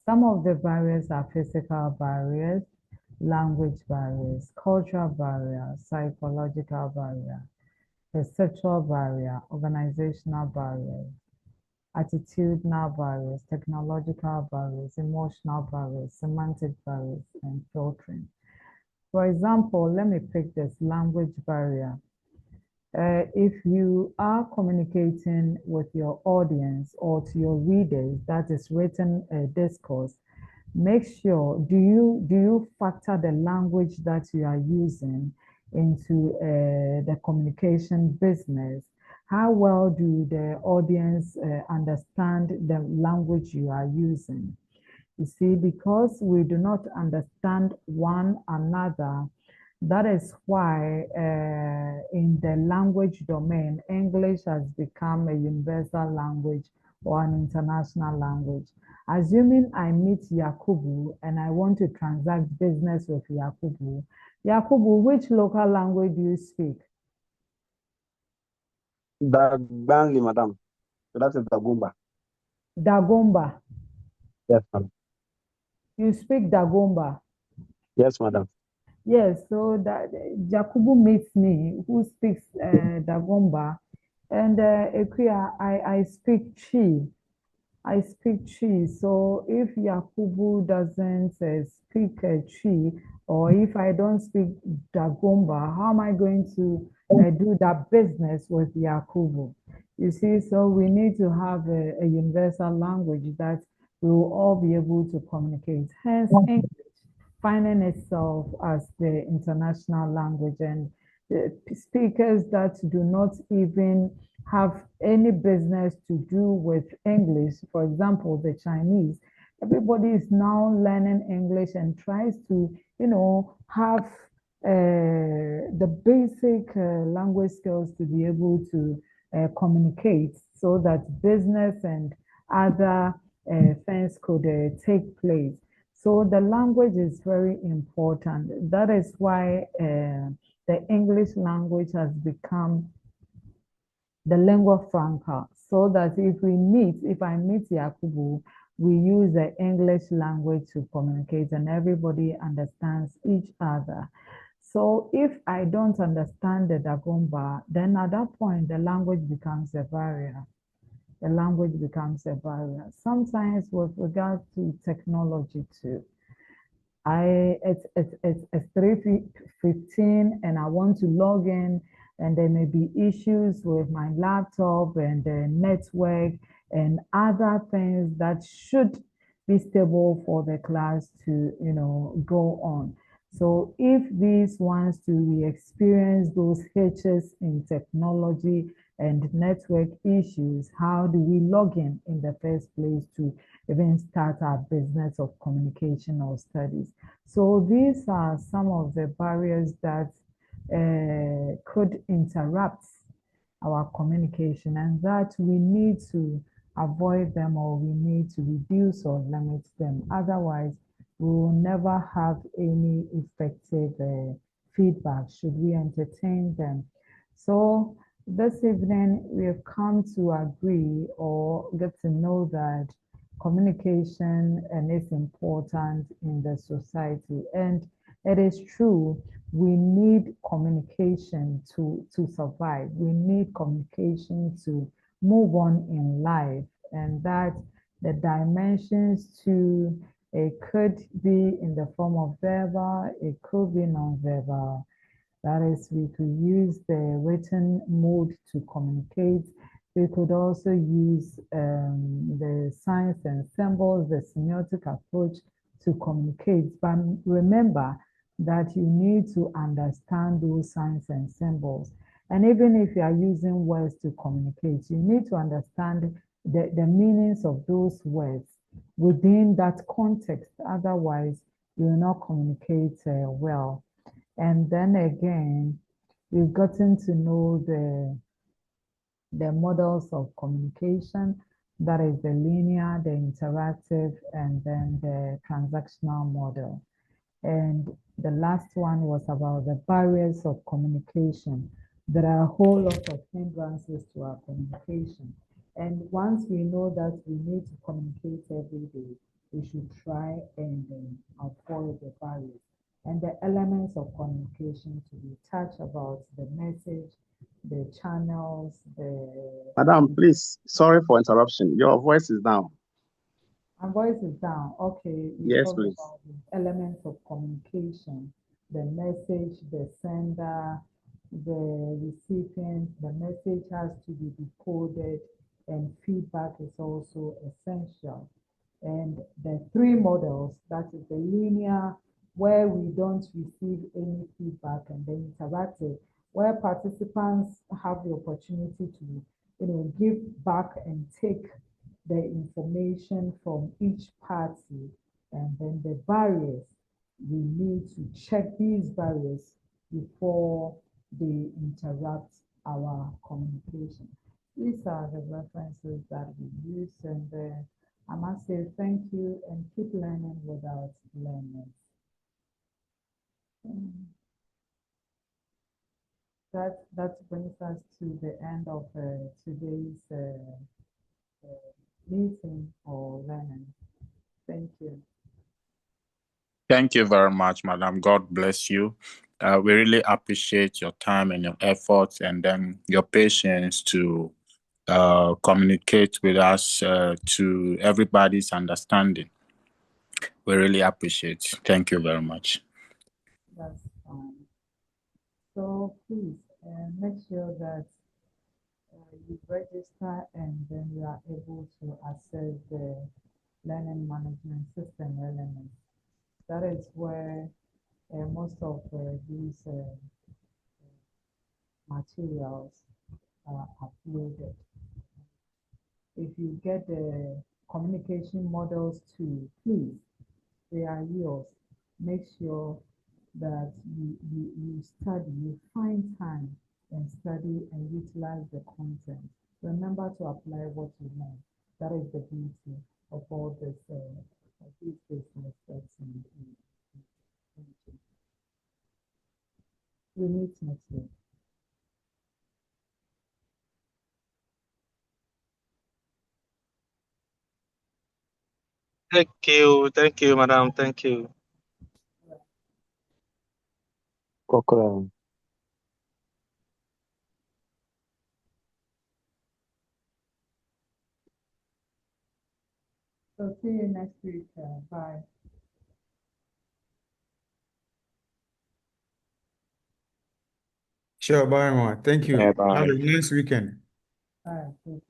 Some of the barriers are physical barriers, language barriers, cultural barriers, psychological barrier, perceptual barrier, organizational barriers, attitudinal barriers, technological barriers, emotional barriers, semantic barriers, and filtering. For example, let me pick this language barrier. If you are communicating with your audience or to your readers, that is written discourse, make sure, do you factor the language that you are using into the communication business? How well do the audience understand the language you are using? You see, because we do not understand one another, that is why in the language domain, English has become a universal language or an international language. Assuming I meet Yakubu and I want to transact business with Yakubu, Yakubu, which local language do you speak? Dagbangli, madam. So that is Dagumba. Dagomba. Yes, madam. You speak Dagomba. Yes, madam. Yes, so that Jakubu meets me, who speaks Dagomba, and Ekuya, I speak Chi. I speak Chi. So if Yakubu doesn't speak Chi, or if I don't speak Dagomba, how am I going to do that business with Yakubu? You see, so we need to have a universal language that we will all be able to communicate. Hence, English finding itself as the international language, and the speakers that do not even have any business to do with English, for example, the Chinese, everybody is now learning English and tries to, have the basic language skills to be able to communicate so that business and other things could take place. So the language is very important. That is why the English language has become the lingua franca. So that if I meet Yakubu, we use the English language to communicate and everybody understands each other. So if I don't understand the Dagomba, then at that point, the language becomes a barrier. The language becomes a barrier. Sometimes with regard to technology too. It's 3:15 and I want to log in, and there may be issues with my laptop and the network and other things that should be stable for the class to go on. So if these ones to we experience those hitches in technology and network issues, how do we log in the first place to even start our business of communication or studies? So these are some of the barriers that could interrupt our communication, and that we need to avoid them, or we need to reduce or limit them. Otherwise, we will never have any effective feedback should we entertain them. So this evening, we have come to agree or get to know that communication and is important in the society. And it is true, we need communication to survive. We need communication to move on in life, and that the dimensions to it could be in the form of verbal, it could be non-verbal. That is, we could use the written mode to communicate. We could also use the signs and symbols, the semiotic approach to communicate. But remember that you need to understand those signs and symbols. And even if you are using words to communicate, you need to understand the meanings of those words within that context. Otherwise, you will not communicate well. And then again, we've gotten to know the models of communication, that is the linear, the interactive, and then the transactional model. And the last one was about the barriers of communication. There are a whole lot of hindrances to our communication. And once we know that we need to communicate every day, we should try and avoid the barriers. And the elements of communication to be touched about the message, the channels, Madam, please, sorry for interruption. Your voice is down. My voice is down. Okay, we Yes, talked please. about the elements of communication, the message, the sender, the recipient. The message has to be decoded, and feedback is also essential. And the three models, that is the linear, where we don't receive any feedback, and the interactive, where participants have the opportunity to, give back and take the information from each party. And then the barriers, we need to check these barriers before they interrupt our communication. These are the references that we use, and I must say thank you and keep learning without learning. That brings us to the end of today's meeting or learning. Thank you. Thank you very much, Madam. God bless you. We really appreciate your time and your efforts, and then your patience to communicate with us to everybody's understanding. We really appreciate. Thank you very much. That's fine. So please make sure that you register and then you are able to access the learning management system element. That is where most of these materials are uploaded. If you get the communication models too, please, they are yours. Make sure that you study, you find time and study and utilize the content. Remember to apply what you learn. That is the beauty of all this, of these business that's in. We meet next week. Thank you, madam. Thank you. Kokoro. So see you next week. Bye. Sure, bye, Ma. Thank you. Have Bye. a nice weekend. Bye. Okay.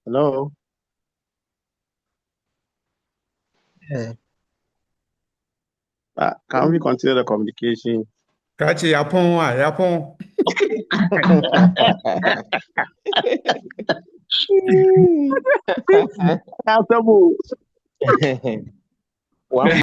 Hello. Can we continue the communication? Kachi, yapon, yapon. Acceptable. One